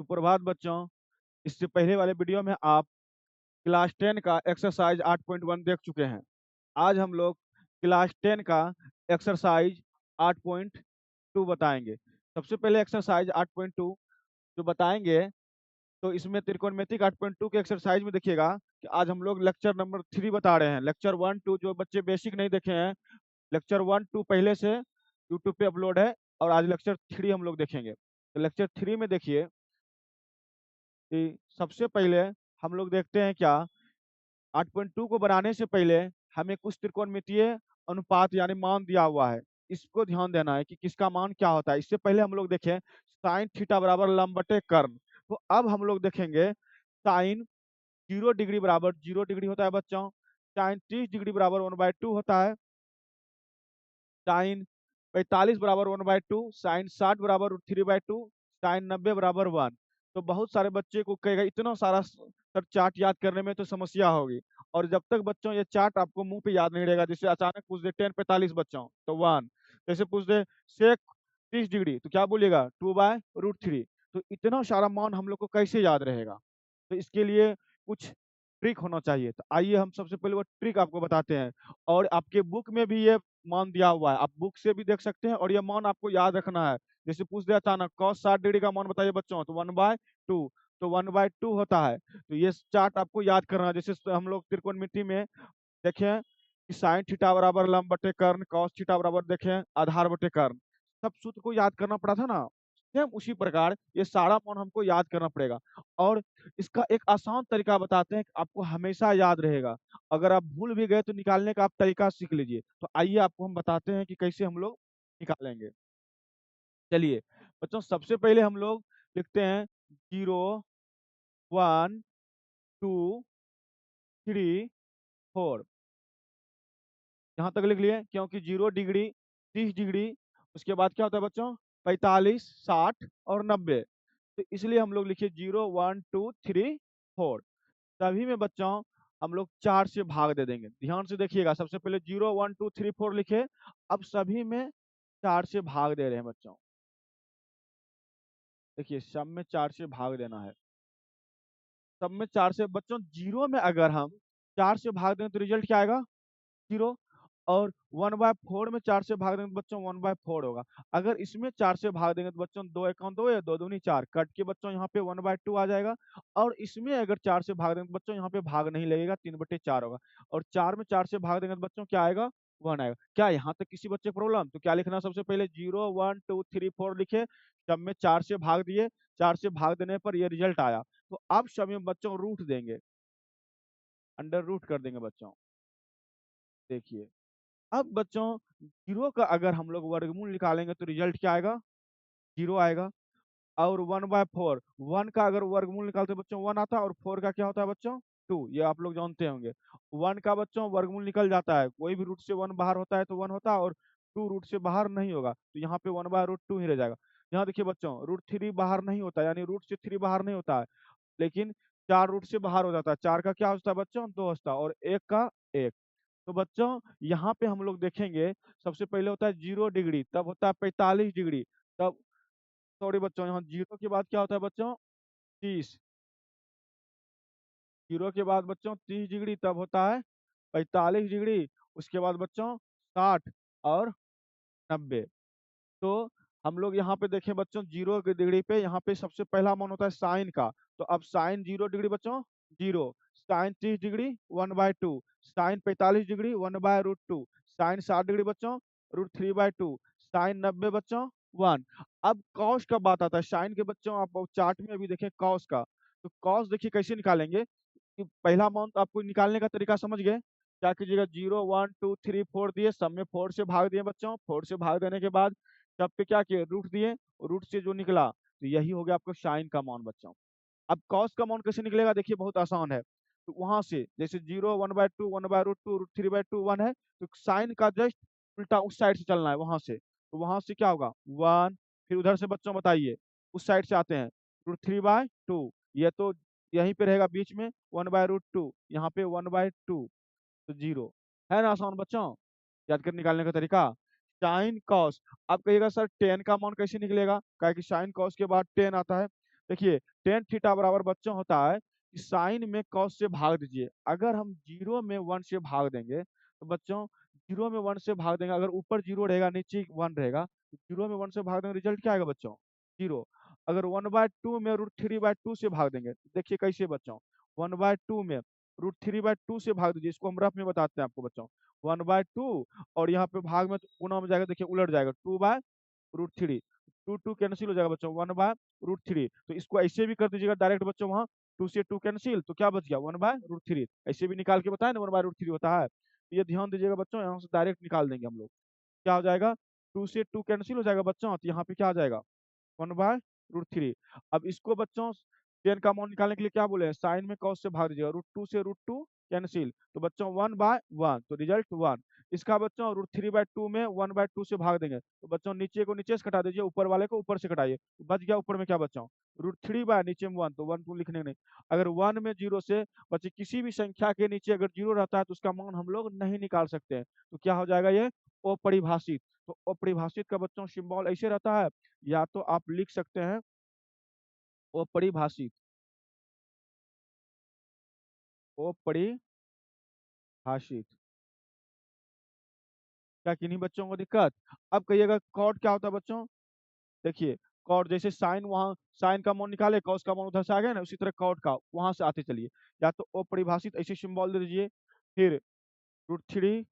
सुप्रभात बच्चों। इससे पहले वाले वीडियो में आप क्लास 10 का एक्सरसाइज 8.1 देख चुके हैं। आज हम लोग क्लास 10 का एक्सरसाइज 8.2 बताएंगे। सबसे पहले एक्सरसाइज 8.2 जो बताएंगे, तो इसमें त्रिकोणमिति 8.2 के एक्सरसाइज में देखिएगा कि आज हम लोग लेक्चर नंबर 3 बता रहे हैं। लेक्चर 1-2 जो बच्चे बेसिक नहीं देखे हैं, लेक्चर 1-2 पहले से यूट्यूब पे अपलोड है और आज लेक्चर 3 हम लोग देखेंगे। तो लेक्चर 3 में देखिए कि सबसे पहले हम लोग देखते हैं क्या 8.2 को बनाने से पहले हमें कुछ त्रिकोणमितीय अनुपात यानी मान दिया हुआ है। इसको ध्यान देना है कि किसका मान क्या होता है। इससे पहले हम लोग देखें साइन थीटा बराबर लंब बटे कर्ण। तो अब हम लोग देखेंगे साइन 0 डिग्री बराबर 0 डिग्री होता है बच्चों। साइन 30 डिग्री बराबर 1/2 होता है। साइन 45 बराबर 1/2, साइन 60 बराबर √3/2, साइन 90 बराबर 1। तो बहुत सारे बच्चे को कहेगा इतना सारा सर चार्ट याद करने में तो समस्या होगी। और जब तक बच्चों ये चार्ट आपको मुंह पे याद नहीं रहेगा, जैसे अचानक पूछ दे 10 45 बच्चों तो 1, जैसे पूछ दे सेक 30 डिग्री तो क्या बोलिएगा 2/√3। तो इतना सारा मान हम लोग को कैसे याद रहेगा। तो इसके लिए कुछ ट्रिक होना चाहिए। तो आइए हम सबसे पहले वो ट्रिक आपको बताते हैं। और आपके बुक में भी ये मान दिया हुआ है, आप बुक से भी देख सकते हैं और ये मान आपको याद रखना है। जैसे पूछ दिया अचानक cos 60 डिग्री का मान बताइए बच्चों, तो 1/2, तो 1/2 होता है। तो ये चार्ट आपको याद करना है। जैसे हम लोग त्रिकोणमिति में देखें कि साइन थीटा बराबर लंब बटे कर्ण, cos थीटा बराबर देखें आधार बटे कर्ण। सब सूत्र को याद करना पड़ा था ना, सेम उसी प्रकार ये सारा मान हमको याद करना पड़ेगा। और इसका एक आसान तरीका बताते हैं कि आपको हमेशा याद रहेगा। अगर आप भूल भी गए तो निकालने का आप तरीका सीख लीजिए। तो आइए आपको हम बताते हैं कि कैसे हम लोग निकालेंगे। चलिए बच्चों, सबसे पहले हम लोग लिखते हैं 0 1 2 3 4। यहाँ तक लिख लिए क्योंकि 0 डिग्री 30 डिग्री, उसके बाद क्या होता है बच्चों 45 60 और 90। तो इसलिए हम लोग लिखिए 0 1 2 3 4। सभी में बच्चों हम लोग 4 से भाग दे देंगे। ध्यान से देखिएगा, सबसे पहले 0 1 2 3 4 लिखे, अब सभी में 4 से भाग दे रहे हैं बच्चों। देखिए सब में 4 से भाग देना है। सब में 4 से बच्चों, जीरो में अगर हम 4 से भाग दें तो रिजल्ट क्या आएगा 0। और 1/4 में 4 से भाग देंगे तो बच्चों 1/4 होगा। अगर इसमें 4 से भाग देंगे तो बच्चों 2 एकम 2 या 2 दूनी 4 कट के बच्चों यहाँ पे 1/2 आ जाएगा। और इसमें अगर 4 से भाग देंगे तो बच्चों यहाँ पे भाग नहीं लगेगा, 3/4 होगा। और 4 में 4 से भाग देंगे तो बच्चों क्या आएगा 1 आएगा। क्या यहाँ तक किसी बच्चे प्रॉब्लम? तो क्या लिखना, सबसे पहले 0 1 2 3 4 लिखे, सब में 4 से भाग दिए, 4 से भाग देने पर ये रिजल्ट आया। तो अब सभी में बच्चों रूट देंगे, अंडर रूट कर देंगे बच्चों। देखिए अब बच्चों जीरो का अगर हम लोग वर्गमूल निकालेंगे तो रिजल्ट क्या आएगा 0 आएगा। और 1/4, 1 का अगर वर्गमूल निकालते हैं बच्चों 1 आता है, और 4 का क्या होता है बच्चों 2, ये आप लोग जानते होंगे। 1 का बच्चों वर्गमूल निकल जाता है, कोई भी रूट से 1 बाहर होता है तो 1 होता है, और 2 रूट से बाहर नहीं होगा तो यहाँ पे 1/√2 ही रह जाएगा। यहाँ देखिए बच्चों √3 बाहर नहीं होता, यानी रूट से 3 बाहर नहीं होता है, लेकिन 4 रूट से बाहर हो जाता है। 4 का क्या होता है बच्चों 2 होता है, और 1 का 1। तो बच्चों यहाँ पे हम लोग देखेंगे, सबसे पहले होता है 0 डिग्री, तब होता है 45 डिग्री, तब सॉरी बच्चों यहाँ जीरो के बाद क्या होता है बच्चों 30, जीरो के बाद बच्चों 30 डिग्री, तब होता है 45 डिग्री, उसके बाद बच्चों 60 और 90। तो हम लोग यहाँ पे देखें बच्चों 0 डिग्री पे यहाँ पे सबसे पहला मान होता है साइन का। तो अब साइन 0 डिग्री बच्चों 0, sine 30 degree 1/2, sine 45 degree 1/√2, sine 60 degree बच्चों √3/2, साइन 90 बच्चों 1। अब कॉस का बात आता है, साइन के बच्चों आप चार्ट में अभी देखें कॉस का। तो कॉस देखिए कैसे निकालेंगे कि पहला मान तो आपको निकालने का तरीका समझ गए। क्या कीजिएगा 0 1 2 3 4 दिए, सब में 4 से भाग दिए बच्चों, 4 से भाग देने के बाद सब पे क्या किए रूट दिए, रूट से जो निकला तो यही हो गया आपका साइन का मान बच्चों। अब कॉस का मान कैसे निकलेगा देखिए बहुत आसान है। तो वहां से जैसे 0 1/2 1/√2 √3/2 1 है, तो साइन का जस्ट उल्टा उस साइड से चलना है वहां से। तो वहां से क्या होगा 1, फिर उधर से बच्चों बताइए उस साइड से आते हैं √3/2, ये तो यहीं पे रहेगा बीच में 1/√2, यहाँ पे 1/2, तो 0 है ना आसान बच्चों। याद कर निकालने का तरीका साइन कॉस। अब कहिएगा सर टेन का मान कैसे निकलेगा, क्या कि साइन कॉस के बाद टेन आता है। देखिए टेन थीटा बराबर बच्चों होता है कि साइन में कॉस से भाग दीजिए। अगर हम जीरो में वन से भाग देंगे तो बच्चों जीरो में वन से भाग देंगे, अगर ऊपर जीरो रहेगा नीचे वन रहेगा, तो जीरो में वन से भाग देंगे रिजल्ट क्या आएगा बच्चों? जीरो। अगर वन बाय टू में रूट थ्री बाय टू से भाग देंगे तो देखिए कैसे बच्चों, वन बाय टू में रूट थ्री बाय टू से भाग दीजिए, इसको हम रफ में बताते हैं आपको बच्चों। वन बाय टू और यहाँ पे भाग में तो गुना में जाएगा, देखिए उलट जाएगा, two by root three, two two cancel हो जाएगा बच्चों, वन बाय रूट थ्री। तो इसको ऐसे भी कर दीजिएगा डायरेक्ट बच्चों, वहाँ टू से टू कैंसिल तो क्या बच गया, वन बाय रूट थ्री। ऐसे भी निकाल के बताया ना, वन बाय रूट थ्री होता है। तो ये ध्यान दीजिएगा बच्चों, यहाँ से डायरेक्ट निकाल देंगे हम लोग। क्या हो जाएगा, टू से टू कैंसिल हो जाएगा बच्चों, तो यहाँ पे क्या आ जाएगा, वन बाय रूट थ्री। अब इसको बच्चों टेन का अमाउंट निकालने के लिए क्या बोले हैं, साइन में कॉस से भाग दीजिएगा, रूट टू से रूट टू कैंसिल, तो बच्चों वन बाय वन, तो रिजल्ट वन। इसका बच्चों रूट थ्री बाय टू में वन बाय टू से भाग देंगे, तो बच्चों नीचे को नीचे से घटा दीजिए, ऊपर वाले को ऊपर से घटाइए, तो बच गया ऊपर में क्या बच्चों, रूट थ्री बाय नीचे में वन, तो वन टू लिखने नहीं। अगर वन में जीरो से बच्चे किसी भी संख्या के नीचे अगर जीरो रहता है तो उसका मान हम लोग नहीं निकाल सकते हैं, तो क्या हो जाएगा ये, अपरिभाषित। तो अपरिभाषित का बच्चों सिंबल ऐसे रहता है, या तो आप लिख सकते हैं अपरिभाषित, अपरिभाषित। क्या किन्हीं बच्चों को दिक्कत? अब कहिएगा कॉट क्या होता है बच्चों? देखिए कॉट जैसे साइन, वहां साइन का मान निकाले, कॉस का मान उधर से आ गया ना, उसी तरह कॉट का वहां से आते चलिए, या तो अपरिभाषित ऐसे सिंबल दे दीजिए, फिर रूट थ्री,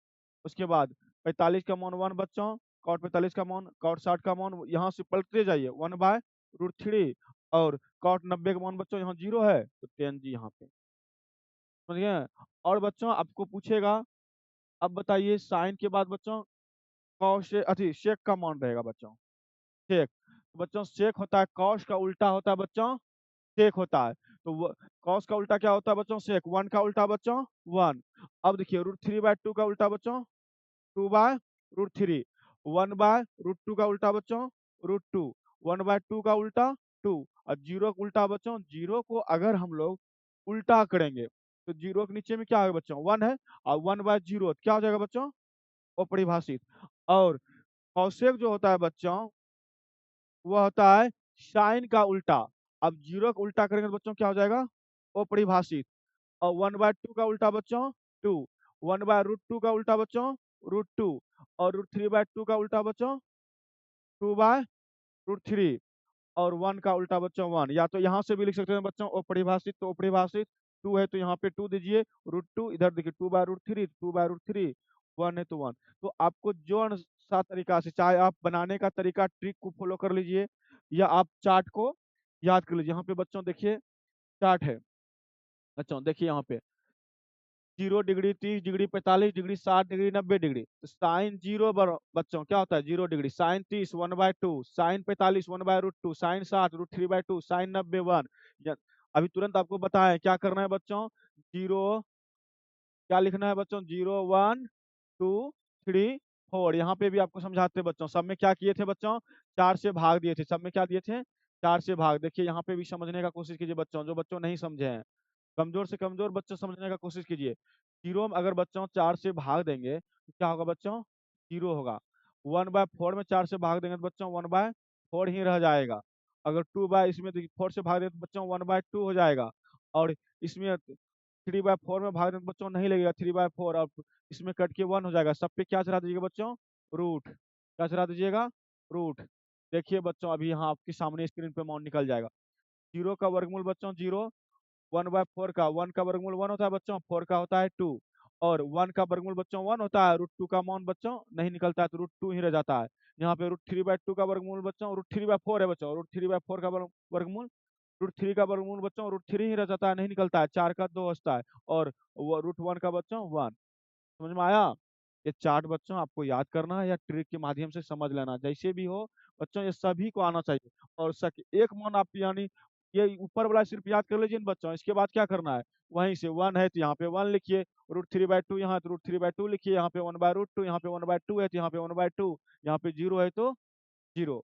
उसके बाद 45 का मान वन बच्चों, कॉट 45 का मान, कॉट 60 का मान, यहाँ से पलटते जाइए वन बाय रूट थ्री, और कॉट 90 का मान बच्चों यहाँ जीरो है तो टेन जी यहाँ पे, समझ गए? और बच्चों आपको पूछेगा, अब बताइए साइन के बाद बच्चों कॉस से अथी सेक का मान रहेगा बच्चों, सेक। तो बच्चों सेक होता है कॉस का उल्टा होता है बच्चों, सेक होता है। तो कॉस का उल्टा क्या होता है बच्चों, सेक। वन का उल्टा बच्चों वन। अब देखिए रूट थ्री बाय टू का उल्टा बच्चों two by root three, one by root two का उल्टा बच्चों root two, one by two का उल्टा टू, और जीरो का उल्टा बच्चों, जीरो को अगर हम लोग उल्टा करेंगे तो जीरो के नीचे में क्या है बच्चों, वन है, और वन बाय जीरो क्या हो जाएगा बच्चों, अपरिभाषित। और कौशिक जो होता है बच्चों वो होता है साइन का उल्टा। अब जीरो का उल्टा करेंगे तो बच्चों क्या हो जाएगा, अपरिभाषित। और वन बाय टू का उल्टा बच्चों two, one by root two का उल्टा बच्चों रूट टू, और रूट थ्री बाय टू का उल्टा बच्चों टू बाय रूट थ्री, और वन का उल्टा बच्चों वन। या तो यहाँ से भी लिख सकते हैं बच्चों अपरिभाषित, तो अपरिभाषित टू है तो यहाँ पे टू दीजिए, रूट टू इधर देखिए two by root three, two by root three, one है तो वन। तो आपको जो सा तरीका से चाहे आप बनाने का तरीका ट्रिक को फॉलो कर लीजिए, या आप चार्ट को याद कर लीजिए। यहाँ पे बच्चों देखिए चार्ट है बच्चों, देखिए यहाँ पे 0 degree, 30 degree, 45 degree, 60 degree, 90 degree. तो साइन जीरो बच्चों क्या होता है, 0 degree, sine 30 one by two, sine 45 one by root two, sine 60 root three by two, sine 90 one. अभी तुरंत आपको बताएं क्या करना है बच्चों, जीरो, क्या लिखना है बच्चों, 0 1 2 3 4। यहाँ पे भी आपको समझाते हैं बच्चों, सब में क्या किए थे बच्चों, चार से भाग दिए थे, सब में क्या दिए थे, चार से भाग। देखिए यहाँ पे भी समझने का कोशिश कीजिए बच्चों, जो बच्चों नहीं समझे हैं, कमजोर से कमजोर बच्चों समझने का कोशिश कीजिए। जीरो में अगर बच्चों चार से भाग देंगे तो क्या होगा बच्चों, जीरो होगा। वन बाय फोर में चार से भाग देंगे तो बच्चों वन बाय फोर ही रह जाएगा। अगर टू बाय इसमें फोर से भाग देंगे तो बच्चों वन बाय टू हो जाएगा। और इसमें थ्री बाय फोर में भाग देंगे तो बच्चों नहीं लगेगा, थ्री बाय फोर, और इसमें कट के वन हो जाएगा। सब पे क्या चढ़ा दीजिएगा बच्चों, रूट, क्या चढ़ा दीजिएगा, रूट। देखिए बच्चों अभी यहाँ आपके सामने स्क्रीन पे माउंट निकल जाएगा। जीरो का वर्गमूल बच्चों जीरो, वन बाय फोर का, वन का वर्गमूल वन होता है बच्चों, फोर का होता है टू, और वन का वर्गमूल बच्चों वन होता है, रूट टू का मान बच्चों नहीं निकलता है तो रूट टू ही रह जाता है। यहाँ पे रूट थ्री बाय टू का वर्गमूल बच्चों रूट थ्री बाय फोर है बच्चों, रूट थ्री बाय फोर का वर्गमूल रूट थ्री का वर्गमूल बच्चों रूट थ्री ही रह जाता है, नहीं निकलता है, चार का दो बचता है, और वो रूट वन का बच्चों वन। समझ में आया? ये चार्ट बच्चों आपको याद करना है या ट्रिक के माध्यम से समझ लेना, जैसे भी हो बच्चों ये सभी को आना चाहिए। और एक मान आप यानी ये ऊपर वाला सिर्फ याद कर लीजिए बच्चों, इसके बाद क्या करना है, वहीं से वन है तो यहाँ पे वन लिखिए, रूट थ्री बाय टू यहाँ तो रूट थ्री बाय टू लिखिए, यहाँ पे वन बाय रूट टू, यहाँ पे वन बाय टू है तो यहाँ पे वन बाय टू, यहाँ पे जीरो है तो जीरो।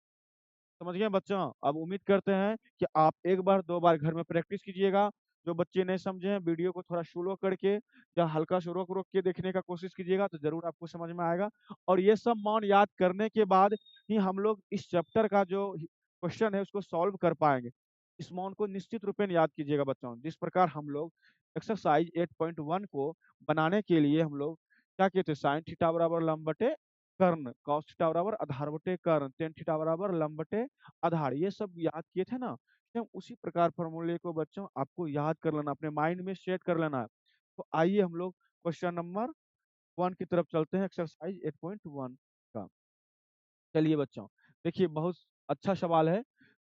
समझ गए बच्चों? अब उम्मीद करते हैं कि आप एक बार दो बार घर में प्रैक्टिस कीजिएगा। जो बच्चे नहीं समझे हैं वीडियो को थोड़ा स्लो करके या हल्का से रोक रोक के देखने का कोशिश कीजिएगा तो जरूर आपको समझ में आएगा। और ये सब मान याद करने के बाद ही हम लोग इस चैप्टर का जो क्वेश्चन है उसको सॉल्व कर पाएंगे। इस मान को निश्चित रूपेण याद कीजिएगा बच्चों। जिस प्रकार हम लोग एक्सरसाइज 8.1 को बनाने के लिए हम लोग क्या किए थे, साइन थीटा बराबर लंब बटे कर्ण, कॉस थीटा बराबर आधार बटे कर्ण, टेन थीटा बराबर लंब बटे आधार, ये सब याद किए थे ना। सेम उसी प्रकार फॉर्मूले को बच्चों आपको याद कर लेना, अपने माइंड में सेट कर लेना है। तो आइए हम लोग क्वेश्चन नंबर 1 की तरफ चलते हैं, एक्सरसाइज 8.1 का। चलिए बच्चों, देखिए बहुत अच्छा सवाल है।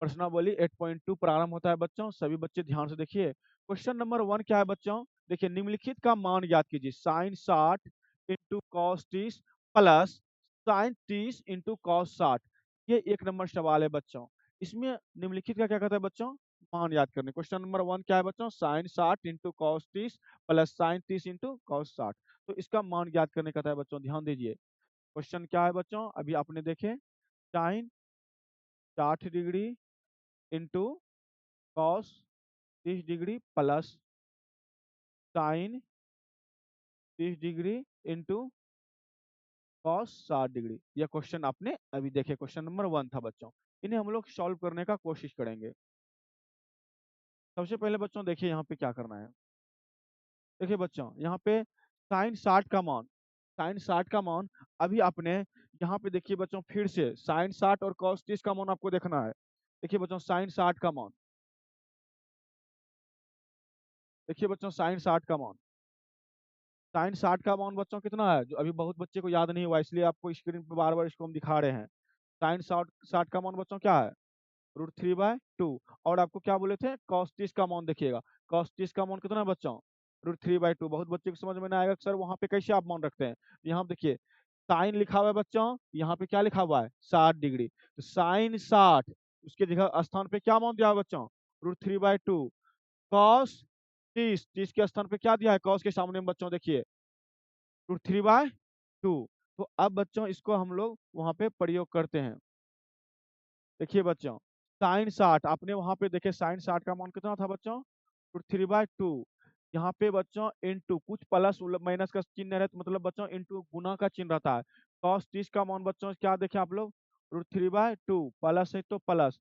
प्रश्नावली 8.2 प्रारंभ होता है बच्चों, सभी बच्चे ध्यान से देखिए। क्वेश्चन नंबर 1 क्या है बच्चों, देखिए निम्नलिखित का मान ज्ञात कीजिए, sine 60 into cos 30 plus sine 30 into cos 60। ये 1 नंबर सवाल है बच्चों। इसमें निम्नलिखित का क्या कहता है बच्चों, मान याद करने। क्वेश्चन नंबर 1 क्या है बच्चों, sine 60 into cos 30 plus sine 30 into cos 60। तो इसका मान ज्ञात करने का था बच्चों, ध्यान दीजिए। क्वेश्चन क्या है बच्चों, अभी आपने देखे, sine 60 degree into cos 30 degree plus sine 30 degree into cos 60 degree. यह क्वेश्चन आपने अभी देखे, क्वेश्चन नंबर 1 था बच्चों। इन्हें हम लोग सॉल्व करने का कोशिश करेंगे। सबसे पहले बच्चों देखिए यहाँ पे क्या करना है। देखिए बच्चों यहाँ पे साइन 60 का मान, साइन 60 का मान अभी आपने यहाँ पे देखिए बच्चों, फिर से साइन 60 और कॉस 30 का मान आपको देखना है। देखिए बच्चों साइन 60 का मान, देखिए बच्चों साइन 60 का मान, साइन 60 का मान बच्चों कितना है, जो अभी बहुत बच्चे को याद नहीं हुआ, इसलिए आपको स्क्रीन पे बार बार इसको हम दिखा रहे हैं। साइन 60 का मान बच्चों क्या है, √3/2। और आपको क्या बोले थे, कॉस 30 का मान देखिएगा, कॉस 30 का मान कितना है बच्चों, √3/2। बहुत बच्चे को समझ में नहीं आएगा सर वहां पे कैसे आप मान रखते हैं। यहाँ पे देखिए साइन लिखा हुआ है बच्चों, यहाँ पे क्या लिखा हुआ है, 60 डिग्री, तो साइन 60, उसके जगह स्थान पे क्या मान दिया है बच्चों, √3/2। कॉस 30, 30 के स्थान पे क्या दिया है, कॉस के सामने में बच्चों देखिए √3/2। तो अब बच्चों इसको हम लोग वहां पे प्रयोग करते हैं। देखिए बच्चों साइन 60 आपने वहां पे देखे, साइन 60 का मान कितना था बच्चों, √3/2। यहाँ पे बच्चों इंटू कुछ प्लस माइनस का चिन्ह रहता, मतलब बच्चों इंटू गुना का चिन्ह रहता है। कॉस 30 का मान बच्चों क्या देखे आप लोग, √3/2, प्लस है तो प्लस।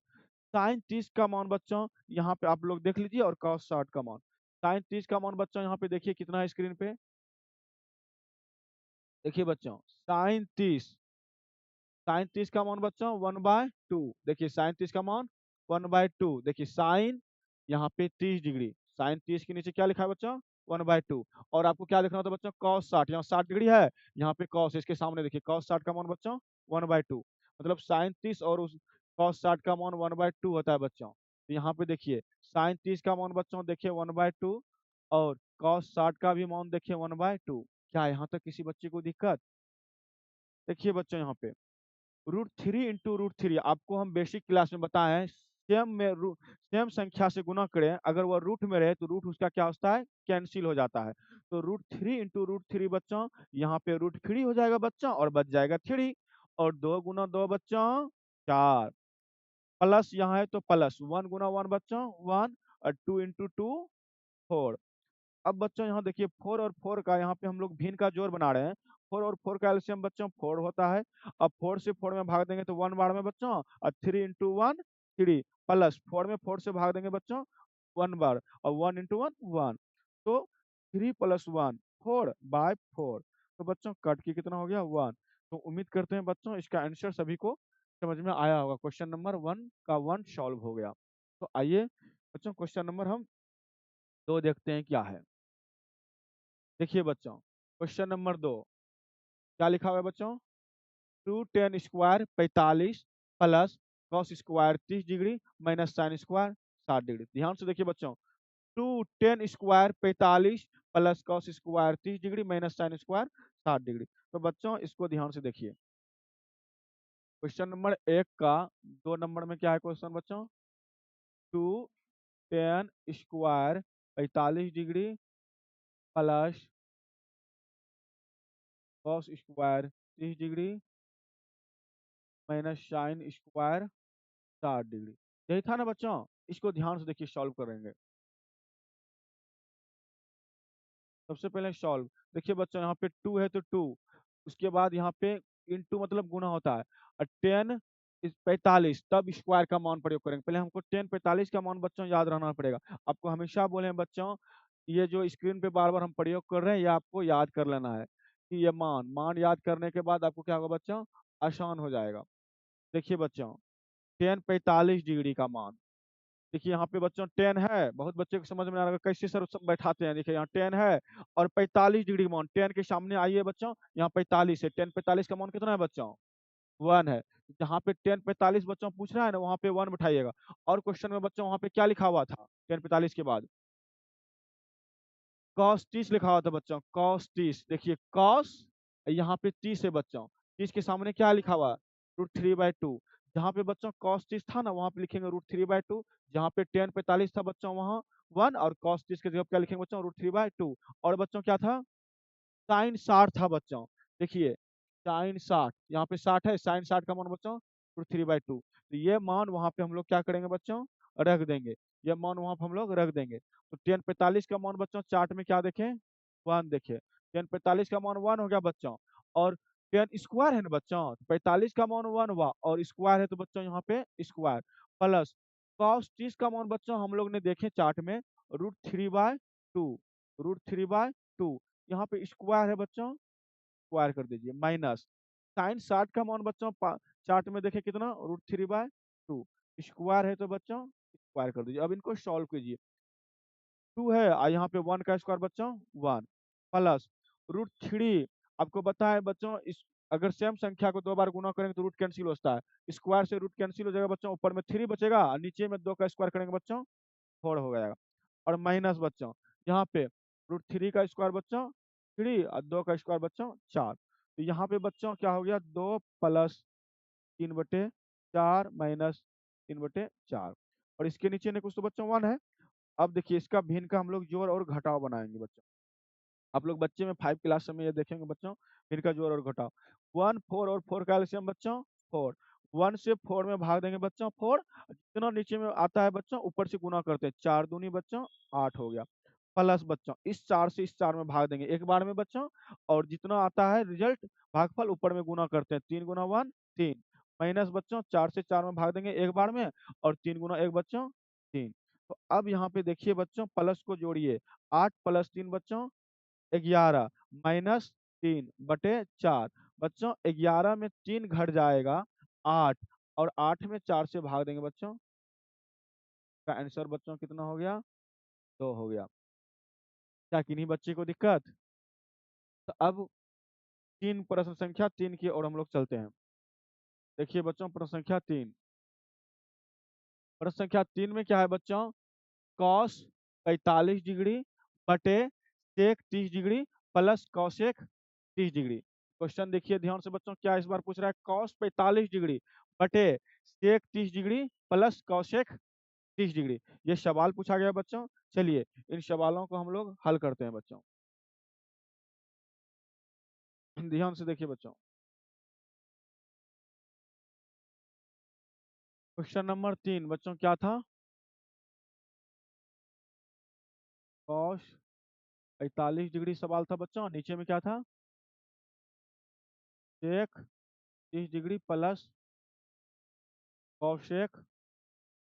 साइन 30 का मान बच्चों यहाँ पे आप लोग देख लीजिए, और कॉस 60 का मान, साइन 30 का मान बच्चों यहाँ पे देखिए कितना है स्क्रीन पे। देखिए बच्चों साइन 30 का मान बच्चों 1/2। देखिए साइन 30 का मान 1/2। देखिए साइन यहाँ पे 30 डिग्री, साइन 30 के नीचे क्या लिखा है बच्चों, 1/2। और आपको क्या देखना होता है बच्चों, कॉस 60, यहाँ 60 डिग्री है, यहाँ पे कॉस, इसके सामने देखिए कॉस 60 का मान बच्चों 1/2। मतलब साइन 30 और उस कॉस 60 का मान 1/2 होता है बच्चों। तो यहाँ पे देखिए साइन 30 का मान बच्चों देखिए 1/2, और कॉस 60 का भी मान देखिए 1/2। क्या यहाँ तक किसी बच्चे को दिक्कत। देखिए बच्चों यहाँ पे √3 इंटू √3 आपको हम बेसिक क्लास में बताए हैं, सेम संख्या से गुना करें, अगर वह रूट में रहे तो रूट उसका क्या होता है, कैंसिल हो जाता है। तो √3 इंटू √3 बच्चों, यहाँ पे √3 हो जाएगा बच्चों, और बच जाएगा 3, और 2 गुना 2 बच्चों 4, प्लस यहाँ है तो प्लस 1 गुना 1 बच्चों 1, और 2 इंटू 2 4। अब बच्चों यहाँ देखिए 4 और 4 का यहाँ पे हम लोग भिन्न का जोड़ बना रहे हैं। 4 और 4 का एलसीएम बच्चों 4 होता है। अब 4 से 4 में भाग देंगे तो 1 बार में बच्चों, और 3 इंटू 1 3, प्लस 4 में 4 से भाग देंगे बच्चों 1 बार, और 1 इंटू 1 1। तो 3 + 1 4/4। तो बच्चों कट के कितना हो गया, 1। तो उम्मीद करते हैं बच्चों इसका आंसर सभी को समझ में आया होगा। क्वेश्चन नंबर 1 का 1 सॉल्व हो गया। तो आइए बच्चों क्वेश्चन नंबर हम 2 देखते हैं क्या है। देखिए बच्चों क्वेश्चन नंबर 2 क्या लिखा हुआ है बच्चों, 2 tan² 45 plus cos² 30 degree minus sin² 60 degree. ध्यान से देखिए बच्चों, 2 tan² 45 plus cos² 30 degree minus sin² 60 degree. तो बच्चों इसको ध्यान से देखिए, क्वेश्चन नंबर 1 का 2 नंबर में क्या है क्वेश्चन बच्चों, 2 tan² 45 degree plus cos² 30 degree minus sin² 60 degree. यही था ना बच्चों, इसको ध्यान से देखिए सॉल्व करेंगे। सबसे पहले सॉल्व, देखिए बच्चों यहाँ पे 2 है तो 2, उसके बाद यहाँ पे इंटू मतलब गुना होता है, और 10 इस 45 तब स्क्वायर का मान प्रयोग करेंगे। पहले हमको tan 45 का मान बच्चों याद रहना पड़ेगा। आपको हमेशा बोले बच्चों, ये जो स्क्रीन पे बार-बार हम प्रयोग कर रहे हैं, ये आपको याद कर लेना है कि ये मान याद करने के बाद आपको क्या होगा बच्चों, आसान हो जाएगा। देखिए बच्चों, tan 45 डिग्री का मान, देखिए यहाँ पे बच्चों tan है, बहुत बच्चे को समझ में आ रहा है कैसे सर सब बैठाते हैं। देखिए यहाँ tan है और 45 डिग्री का मान, tan के सामने आइए बच्चों, यहाँ 45 है, tan 45 का मान कितना है बच्चों, 1 है। जहाँ पे tan 45 बच्चों पूछ रहा है ना, वहाँ पे 1 बिठाइएगा। और क्वेश्चन में बच्चों वहाँ पे क्या लिखा हुआ था tan 45 के बाद, cos 30 लिखा हुआ था बच्चों, cos 30। देखिए cos, यहाँ पे 30 है बच्चों, 30 के सामने क्या लिखा हुआ है, √3/2। जहाँ पे बच्चों cos 30 था ना, वहाँ पे लिखेंगे √3/2। जहाँ पे tan 45 था बच्चों, वहाँ 1, और cos 30 की जगह क्या लिखेंगे बच्चों, √3/2। और बच्चों क्या था, साइन 60 था बच्चों। देखिए साइन 60, यहाँ पे 60 है, साइन 60 का मान बच्चों √3/2। तो ये मान वहाँ पे हम लोग क्या करेंगे बच्चों, रख देंगे। ये मान वहाँ पे हम लोग रख देंगे। तो tan 45 का मान बच्चों चार्ट में क्या देखें, 1 देखे। tan 45 का मान 1 हो गया बच्चों, और tan स्क्वायर है ना बच्चों, 45 का मान 1 हुआ और स्क्वायर है तो बच्चों यहाँ पे स्क्वायर, प्लस cos 30 का मान बच्चों हम लोग ने देखे चार्ट में √3/2, √3/2। यहाँ पे स्क्वायर है बच्चों, स्क्वायर कर दीजिए, माइनस साइन 60 का मान बच्चों चार्ट में देखे कितना, √3/2। स्क्वायर है तो बच्चों स्क्वायर कर दीजिए। अब इनको सॉल्व कीजिए, 2 है और यहाँ पे 1 का स्क्वायर बच्चों 1, प्लस √3। आपको पता है बच्चों, इस अगर सेम संख्या को 2 बार गुना करेंगे तो रूट कैंसिल होता है। स्क्वायर से रूट कैंसिल हो जाएगा बच्चों, ऊपर में 3 बचेगा और नीचे में 2 का स्क्वायर करेंगे बच्चों 4 हो जाएगा। और माइनस बच्चों यहाँ पे √3 का स्क्वायर बच्चों 3 और 2 का स्क्वायर बच्चों 4। तो यहाँ पे बच्चों क्या हो गया, 2 प्लस 3/4 माइनस 3/4। और इसके नीचे ने कुछ तो बच्चों 1 है। अब देखिए इसका भिन्न का हम लोग जोड़ और घटाव बनाएंगे बच्चों। आप लोग बच्चे में 5 क्लास में ये देखेंगे बच्चों, भिन्न का जोड़ और घटाव। 1 4 और 4 का एलसीएम बच्चों 4। 1 से 4 में भाग देंगे बच्चों 4, जितना नीचे में आता है बच्चों ऊपर से गुना करते हैं, 4 दूनी बच्चों 8 हो गया। प्लस बच्चों इस 4 से इस 4 में भाग देंगे एक बार में बच्चों, और जितना आता है रिजल्ट भागफल ऊपर में गुना करते हैं, 3 गुना 1 3। माइनस बच्चों 4 से 4 में भाग देंगे एक बार में, और 3 गुना 1 बच्चों 3। तो अब यहाँ पे देखिए बच्चों प्लस को जोड़िए, 8 प्लस 3 बच्चों 11 माइनस 3/4। बच्चों 11 में 3 घट जाएगा 8, और 8 में 4 से भाग देंगे बच्चों, का आंसर बच्चों कितना हो गया, 2 हो गया। क्या किन्हीं बच्चे को दिक्कत? तो अब तीन प्रश्न संख्या 3 की ओर हम लोग चलते हैं। देखिए बच्चों प्रश्न संख्या 3, प्रश्न संख्या 3 में क्या है बच्चों, कॉस 45 डिग्री बटे sec 30 degree plus cosec 30 degree. Question देखिए ध्यान से बच्चों, क्या इस बार पूछ रहा है, कॉस 45 डिग्री बटे sec 30 degree plus cosec 30 degree. ये सवाल पूछा गया बच्चों। चलिए इन सवालों को हम लोग हल करते हैं बच्चों। ध्यान से देखिए बच्चों, क्वेश्चन नंबर 3 बच्चों क्या था, कॉस 45 डिग्री सवाल था बच्चों, नीचे में क्या था, सेक 30 डिग्री प्लस कॉसेक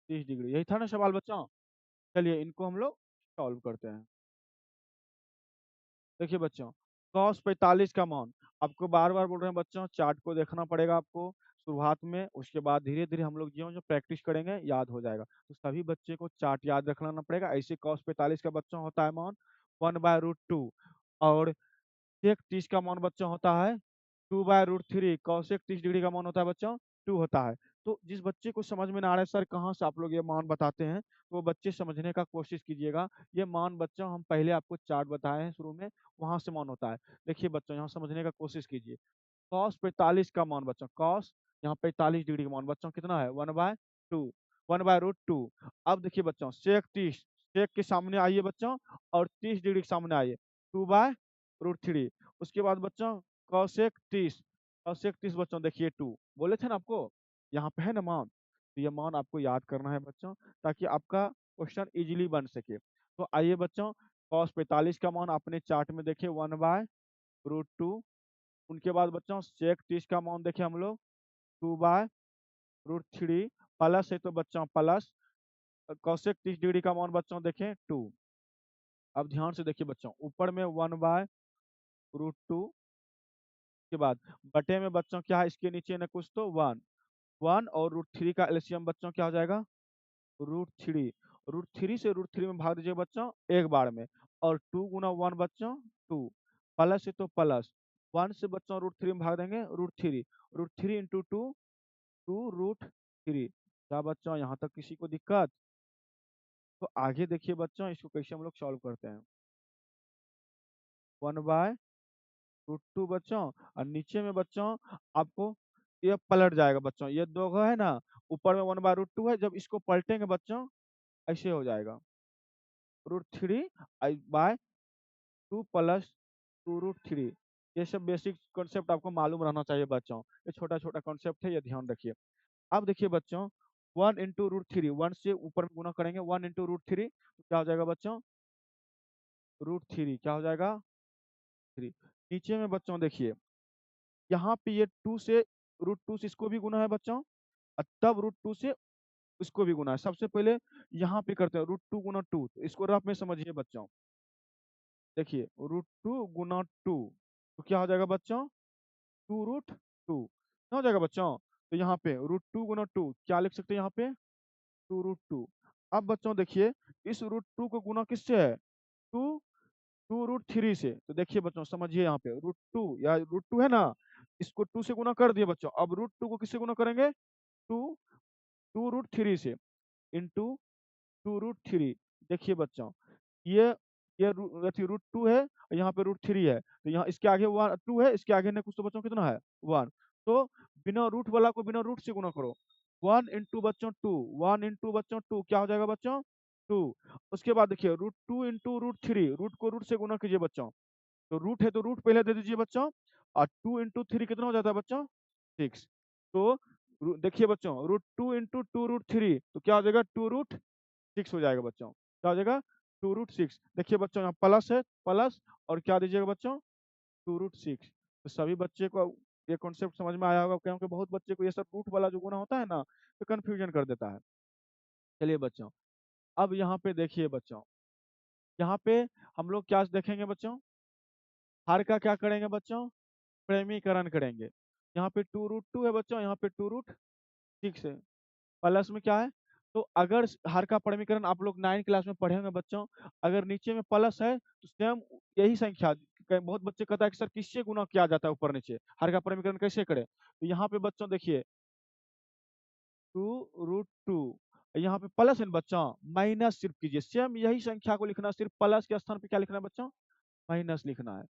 30 डिग्री, यही था ना सवाल बच्चों। चलिए इनको हम लोग सॉल्व करते हैं। देखिए बच्चों, कॉस 45 का मान, आपको बार बार बोल रहे हैं बच्चों, चार्ट को देखना पड़ेगा आपको शुरुआत में, उसके बाद धीरे धीरे हम लोग जो जो प्रैक्टिस करेंगे याद हो जाएगा। तो सभी बच्चे को चार्ट याद रखना पड़ेगा। ऐसे कॉस 45 का बच्चों होता है मान 1/√2, और सेक 30 का मान बच्चों होता है 2/√3। कॉसेक 30 डिग्री का मान होता है बच्चों 2 होता है। तो जिस बच्चे को समझ में ना आ रहा है सर कहाँ से आप लोग ये मान बताते हैं, तो वो बच्चे समझने का कोशिश कीजिएगा। ये मान बच्चों हम पहले आपको चार्ट बताए हैं शुरू में, वहां से मान होता है। देखिए बच्चों यहाँ समझने का कोशिश कीजिए, कॉस 45 का मान बच्चों, कॉस यहाँ 45 डिग्री का मान बच्चों कितना है, 1/2, 1/√2। अब देखिए बच्चों सेक 30, सेक के सामने आइए बच्चों और 30 डिग्री के सामने आइए, 2/√3। उसके बाद बच्चों कॉसेक 30, कॉसेक 30 बच्चों देखिए 2, बोले थे ना आपको यहाँ पे है ना मान। तो ये मान आपको याद करना है बच्चों, ताकि आपका क्वेश्चन इजीली बन सके। तो आइए बच्चों, कॉस 45 का मान आपने चार्ट में देखे 1/√2। उनके बाद बच्चों सेक 30 का मान देखे हम लोग 2/√3। √3 प्लस है तो बच्चों प्लस कौशिक 30 डिग्री का मान बच्चों देखें 2। अब ध्यान से देखिए बच्चों, ऊपर में 1/√2 के बाद बटे में बच्चों क्या है, इसके नीचे न कुछ तो 1। 1 और √3 का एलसीएम बच्चों क्या हो जाएगा, √3। √3 से √3 में भाग दीजिए बच्चों एक बार में, और 2 गुना 1 बच्चों 2, प्लस है तो प्लस 1 से बच्चों √3 में भाग देंगे √3। √3 इंटू 2, 2√3। क्या बच्चों यहाँ तक किसी को दिक्कत? तो आगे देखिए बच्चों, इसको कैसे हम लोग सॉल्व करते हैं। 1/√2 बच्चों, और नीचे में बच्चों आपको ये पलट जाएगा बच्चों, ये दो है ना, ऊपर में 1/√2 है, जब इसको पलटेंगे बच्चों ऐसे हो जाएगा √3/2 प्लस 2√3। ये सब बेसिक कॉन्सेप्ट आपको मालूम रहना चाहिए बच्चों, ये छोटा छोटा कॉन्सेप्ट है, ये ध्यान रखिए। अब देखिए बच्चों, 1 इंटू √3, 1 से ऊपर में गुना करेंगे, 1 इंटू √3 तो क्या हो जाएगा बच्चों, √3 क्या हो जाएगा 3। नीचे में बच्चों देखिए, यहाँ पे ये 2 से √2 से इसको भी गुना है बच्चों, और तब √2 से इसको भी गुना है। सबसे पहले यहाँ पे करते हैं √2 गुना 2, तो इसको रफ में समझिए बच्चों। देखिए √2 गुना 2 तो क्या हो जाएगा बच्चों, 2√2 क्या हो जाएगा बच्चों। तो यहाँ पे √2 गुना 2 क्या लिख सकते हैं यहाँ पे, 2√2। अब बच्चों देखिए, इस √2 को गुना किससे है, 2 2√3 से। तो देखिए बच्चों समझिए, यहाँ पे √2 या √2 है ना, इसको 2 से गुना कर दिए बच्चों, अब √2 को किससे गुना करेंगे, 2 2√3 से इंटू 2√3। देखिए बच्चों, ये ये √2 है, यहाँ पे √3 है, तो यहाँ इसके आगे 2 है, इसके आगे ने कुछ तो बच्चों कितना है 1। तो बिना रूट वाला को बिना रूट से गुना करो, 1 इंटू बच्चों 2, 1 इंटू बच्चों 2 क्या हो जाएगा बच्चों 2। उसके बाद देखिए √2 इंटू √3, रूट को रूट से गुना कीजिए बच्चों, तो रूट है तो रूट पहले दे दीजिए बच्चों, और 2 इंटू 3 कितना हो जाता है बच्चों 6। तो देखिए बच्चों, √2 इंटू 2√3 तो क्या हो जाएगा 2√6 हो जाएगा बच्चों, क्या हो जाएगा 2√6। देखिए बच्चों यहाँ प्लस है, प्लस और क्या दीजिएगा बच्चों 2√6। तो सभी बच्चे को ये कॉन्सेप्ट समझ में आया होगा, क्योंकि बहुत बच्चे को ये सब रूट वाला जो गुना होता है ना, तो कंफ्यूजन कर देता है। चलिए बच्चों, अब यहाँ पे देखिए बच्चों, यहाँ पे हम लोग क्या देखेंगे बच्चों, हर का क्या करेंगे बच्चों, प्रेमीकरण करेंगे। यहाँ पे 2√2 है बच्चों, यहाँ पे 2√6 है, प्लस में क्या है, तो अगर हर का परिमीकरण आप लोग 9 क्लास में पढ़े होंगे बच्चों, अगर नीचे में प्लस है तो सेम यही संख्या, बहुत बच्चे कहता है कि सर किससे गुना किया जाता है ऊपर नीचे, हर का परिमीकरण कैसे करें। तो यहाँ पे बच्चों देखिए 2√2, यहाँ पे प्लस है ना बच्चों, माइनस सिर्फ कीजिए, सेम यही संख्या को लिखना, सिर्फ प्लस के स्थान पे क्या लिखना है बच्चों, माइनस लिखना है।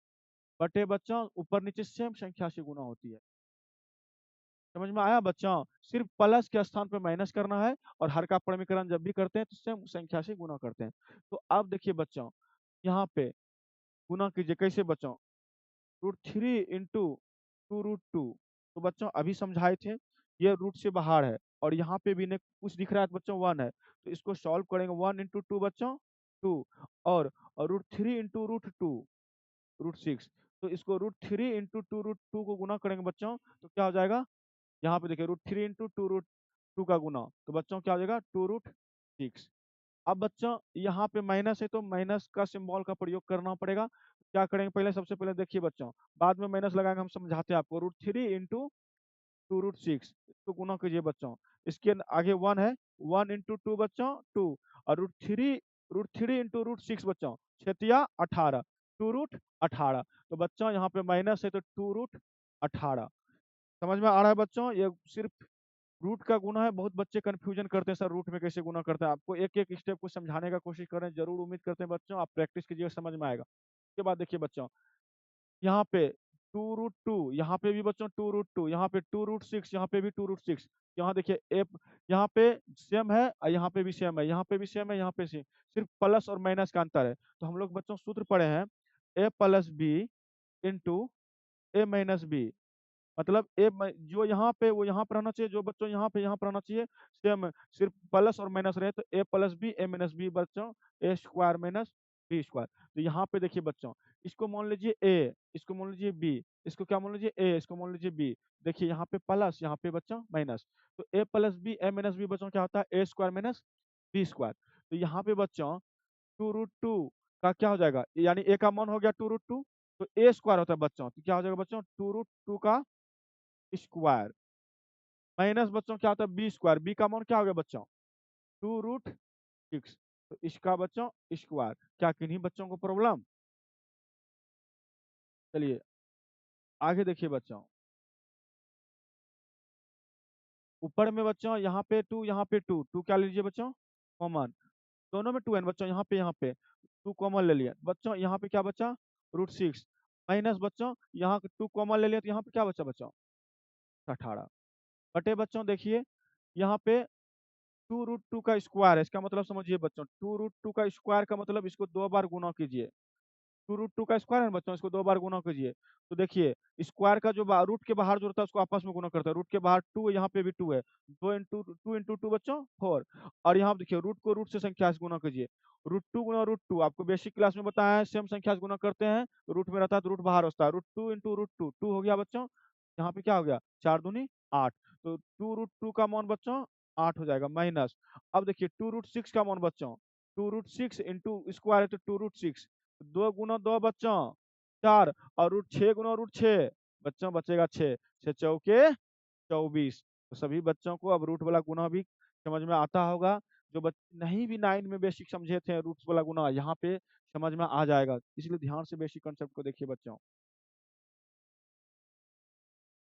बटे बच्चों ऊपर नीचे सेम संख्या से गुना होती है। समझ में आया बच्चों, सिर्फ प्लस के स्थान पर माइनस करना है, और हर का परिमीकरण जब भी करते हैं तो सेम संख्या से गुना करते हैं। तो अब देखिए बच्चों, यहाँ पे गुना कीजिए कैसे बच्चों, √3 इंटू 2√2। तो बच्चों अभी समझाए थे, ये रूट से बाहर है, और यहाँ पे भी ने कुछ दिख रहा है तो बच्चों 1 है, तो इसको सॉल्व करेंगे 1 इंटू 2 बच्चों 2, और √3 इंटू √6। तो इसको √3 इंटू 2√2 को गुना करेंगे बच्चों, तो क्या हो जाएगा, यहाँ पे देखिए √3 इंटू 2√2 का गुना, तो बच्चों क्या हो जाएगा 2√6। अब बच्चों यहाँ पे माइनस है तो माइनस का सिंबल का प्रयोग करना पड़ेगा। क्या करेंगे, पहले सबसे पहले देखिए बच्चों, बाद में माइनस लगाएंगे, हम समझाते हैं आपको। √3 इंटू 2√6 इसको गुना कीजिए बच्चों, इसके आगे 1 है, 1 इंटू 2 बच्चों 2, और √3 इंटू √6 बच्चों 6×18, 2√18। तो बच्चों यहाँ पे माइनस है तो 2√18। समझ में आ रहा है बच्चों, ये सिर्फ रूट का गुना है। बहुत बच्चे कंफ्यूजन करते हैं सर रूट में कैसे गुना करते हैं, आपको एक एक स्टेप को समझाने का कोशिश कर रहे हैं, जरूर उम्मीद करते हैं बच्चों आप प्रैक्टिस कीजिए, समझ में आएगा। उसके बाद देखिए बच्चों, यहाँ पे 2√2, यहाँ पे भी बच्चों 2√2, यहाँ पे 2√6, यहाँ पे भी 2√6। यहाँ देखिए यहाँ पे सेम है, और यहाँ पे भी सेम है, यहाँ पे भी सेम है, यहाँ पे सेम, सिर्फ प्लस और माइनस का अंतर है। तो हम लोग बच्चों सूत्र पढ़े हैं, a plus B into A minus B, मतलब जो यहाँ पे वो यहाँ पर रहना चाहिए, जो बच्चों यहाँ पर रहना चाहिए, सेम, सिर्फ प्लस और माइनस रहे तो a plus B A minus B बच्चों a square minus B square. तो यहाँ पे देखिए बच्चों, इसको मान लीजिए ए, इसको मान लीजिए बी, इसको क्या मान लीजिए ए, इसको मान लीजिए बी। देखिए यहाँ पे प्लस, यहाँ पे बच्चों माइनस। तो ए plus B, A minus B बच्चों क्या होता है, A square minus B square. तो यहाँ पे बच्चों 2√2 का क्या हो जाएगा, यानी ए का मान हो गया 2√2, तो ए स्क्वायर होता है बच्चों, तो क्या हो जाएगा बच्चों 2√2 का स्क्वायर माइनस बच्चों क्या होता है बी स्क्वायर, बी का मान क्या हो गया बच्चों 2√6। तो इसका बच्चों स्क्वायर। क्या किन्हीं बच्चों को प्रॉब्लम? चलिए आगे देखिए बच्चों, ऊपर में बच्चों यहाँ पे 2, यहाँ पे 2, 2 क्या लीजिए बच्चों कॉमन, दोनों में 2 है बच्चों, यहाँ पे 2 कॉमन ले लिया बच्चों, यहाँ पे क्या बचा √6 माइनस बच्चों यहाँ 2 कॉमन ले लिया, तो यहाँ पे क्या बचा बच्चों 18 बटे बच्चों देखिए यहाँ पे 2√2 का स्क्वायर है, इसका मतलब समझिए बच्चों 2√2 का स्क्वायर का मतलब इसको 2 बार गुना कीजिए। 2√2 का स्क्वायर है बच्चों, इसको 2 बार गुना कीजिए। तो देखिए स्क्वायर का जो रूट के बाहर जो रहता है उसको आपस में गुना करता है, रूट के बाहर 2 है, यहाँ पे भी 2 है, 2 इंटू 2 बच्चों 4। और यहाँ पे देखिए रूट को रूट से संख्या से गुना कीजिए, √2 गुना √2 आपको बेसिक क्लास में बताया है, सेम संख्या से गुना करते हैं, रूट में रहता है तो रूट बाहर होता है, √2 इंटू √2 2 हो गया बच्चों। यहाँ पे क्या हो गया 4 दूनी 8, तो 2√2 का मान बच्चों 8 हो जाएगा माइनस। अब देखिए 2√6 का मान बच्चों 2√6 इंटू स्क्वायर है तो 2√6, 2 गुना 2 बच्चों 4, और √6 गुना √6 बच्चों बचेगा 6, 6 चौके 24। तो सभी बच्चों को अब रूट वाला गुना भी समझ में आता होगा, जो बच्चे नहीं भी 9 में बेसिक समझे थे रूट वाला गुना यहाँ पे समझ में आ जाएगा, इसलिए ध्यान से बेसिक कंसेप्ट को देखिए बच्चों।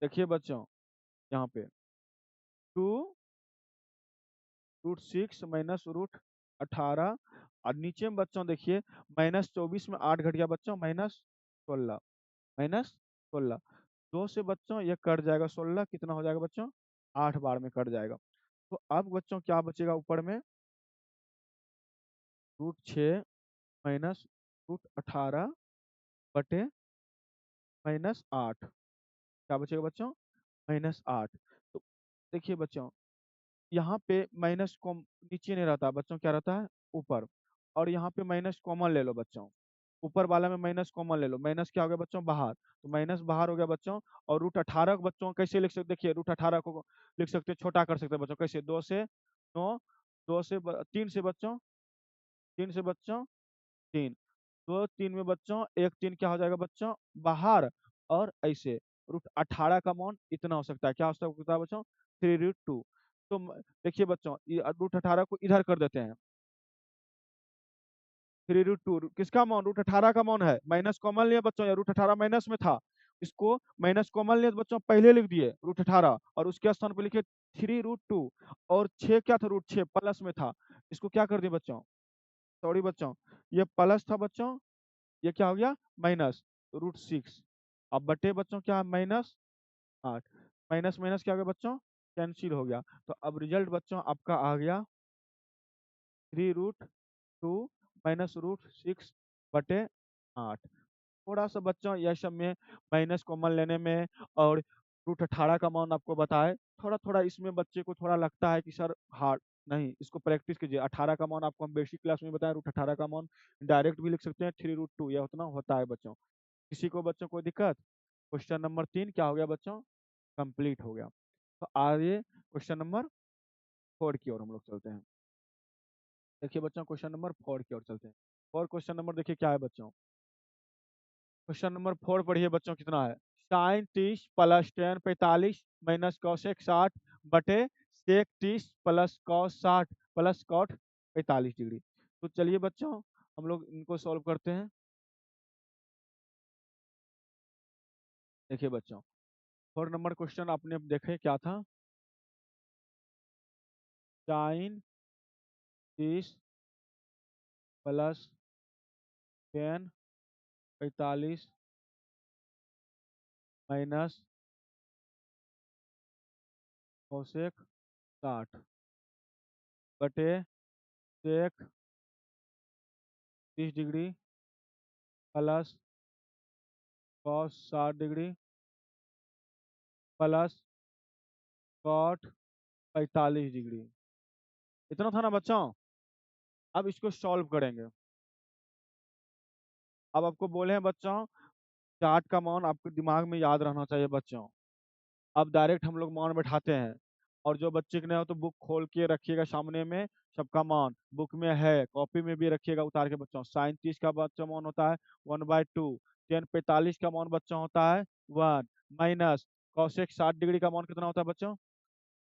देखिए बच्चों यहाँ पे 2√6 माइनस √18, और नीचे में बच्चों देखिए -24 में 8 घट गया बच्चों -16, -16 2 से बच्चों ये कट जाएगा, 16 कितना हो जाएगा बच्चों 8 बार में कट जाएगा। तो अब बच्चों क्या बचेगा ऊपर में √6 माइनस √18 बटे -8, क्या बचेगा बच्चों -8। तो देखिए बच्चों यहाँ पे माइनस कॉम नीचे नहीं रहता बच्चों, क्या रहता है ऊपर, और यहाँ पे माइनस कॉमन ले लो बच्चों, ऊपर वाला में माइनस कॉमन ले लो, माइनस क्या हो गया बच्चों बाहर, तो माइनस बाहर हो गया बच्चों। और √18 को बच्चों कैसे लिख सकते, देखिए √18 को लिख सकते हैं, छोटा कर सकते हैं बच्चों कैसे, 2 से 9, 3 से बच्चों, 3 से बच्चों 3, 2 3 में बच्चों 1 3 क्या हो जाएगा बच्चों बाहर, और ऐसे √18 का मान इतना हो सकता है, क्या हो सकता है बच्चों 3√2। तो देखिए बच्चों ये √18 को इधर कर देते हैं, 3√2 किसका मान √18 का मान है, माइनस कॉमन लिया बच्चों, या √18 माइनस में था, इसको माइनस कॉमन लिया तो बच्चों पहले लिख दिए √18 और उसके स्थान पर लिखे 3√2, और 6 क्या था √6 प्लस में था, इसको क्या कर दिए बच्चों, सॉरी बच्चों ये प्लस था बच्चों, ये क्या हो गया माइनस √6, अब बटे बच्चों क्या -8, माइनस माइनस क्या हो गया बच्चों कैंसिल हो गया। तो अब रिजल्ट बच्चों आपका आ गया 3√2 माइनस √6 बटे 8। थोड़ा सा बच्चों यह सब में माइनस कॉमन लेने में और √18 का मान आपको बताए, थोड़ा थोड़ा इसमें बच्चे को थोड़ा लगता है कि सर हार्ड नहीं, इसको प्रैक्टिस कीजिए। 18 का मान आपको हम बेसिक क्लास में बताएं, √18 का मान डायरेक्ट भी लिख सकते हैं 3√2, यह उतना होता है बच्चों। किसी को बच्चों कोई दिक्कत? क्वेश्चन नंबर 3 क्या हो गया बच्चों कंप्लीट हो गया। तो आगे क्वेश्चन नंबर 4 की ओर हम लोग चलते हैं। देखिए बच्चों क्वेश्चन नंबर 4 की ओर चलते हैं। और क्वेश्चन नंबर देखिए क्या है बच्चों, क्वेश्चन नंबर 4 पढ़िए बच्चों कितना है, sine 30 plus tan 45 minus cosec 60 बटे sec 30 plus cos 60 plus cot 45 degree. तो चलिए बच्चों हम लोग इनको सॉल्व करते हैं। देखिए बच्चों 4 नंबर क्वेश्चन आपने देखे क्या था, sine 30 plus tan 45 minus cosec 60 बटे sec 30 degree plus cos 60 degree plus cot 45 degree. इतना था ना बच्चों, अब इसको सॉल्व करेंगे। अब आपको बोले हैं बच्चों, चार्ट का मान आपके दिमाग में याद रहना चाहिए बच्चों। अब डायरेक्ट हम लोग मान बैठाते हैं, और जो बच्चे के नहीं हो तो बुक खोल के रखिएगा सामने में, सबका मान बुक में है, कॉपी में भी रखिएगा उतार के बच्चों। साइन 30 का बच्चों मान होता है 1/2। टेन 45 का मान बच्चों होता है 1, माइनस कॉसेक 60 डिग्री का मान कितना होता है बच्चों,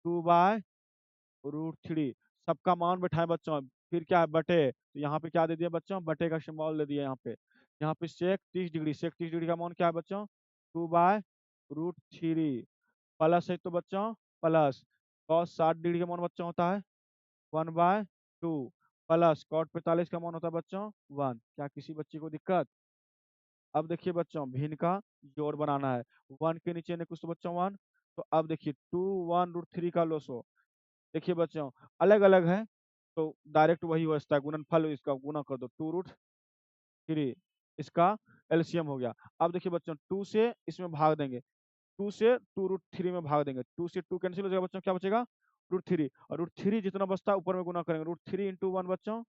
2/√3। सबका मान बैठाए बच्चों, फिर क्या है बटे, तो यहाँ पे क्या दे दिया बच्चों, बटे का सिंबल दे दिया यहाँ पे। यहाँ पे सेक 30 डिग्री, सेक 30 डिग्री का मान क्या है बच्चों, 2/√3, प्लस है तो बच्चों प्लस कॉस 60 डिग्री का मान बच्चों होता है 1/2, प्लस कॉट 45 का मान होता है बच्चों 1। क्या किसी बच्चे को दिक्कत? अब देखिए बच्चों, भिन्न का जोड़ बनाना है, 1 के नीचे ने कुछ तो बच्चों 1, तो अब देखिए 2/√3 का लोसो, देखिए बच्चों अलग अलग है, तो डायरेक्ट वही हो सकता है, गुणनफल इसका गुना कर दो 2√3, इसका एलसीएम हो गया। अब देखिए बच्चों 2 से इसमें भाग देंगे, 2 से 2√3 में भाग देंगे, 2 से 2 कैंसिल हो जाएगा बच्चों, क्या बचेगा √3, और √3 जितना बचता है ऊपर में गुना करेंगे, √3 इंटू 1 बच्चों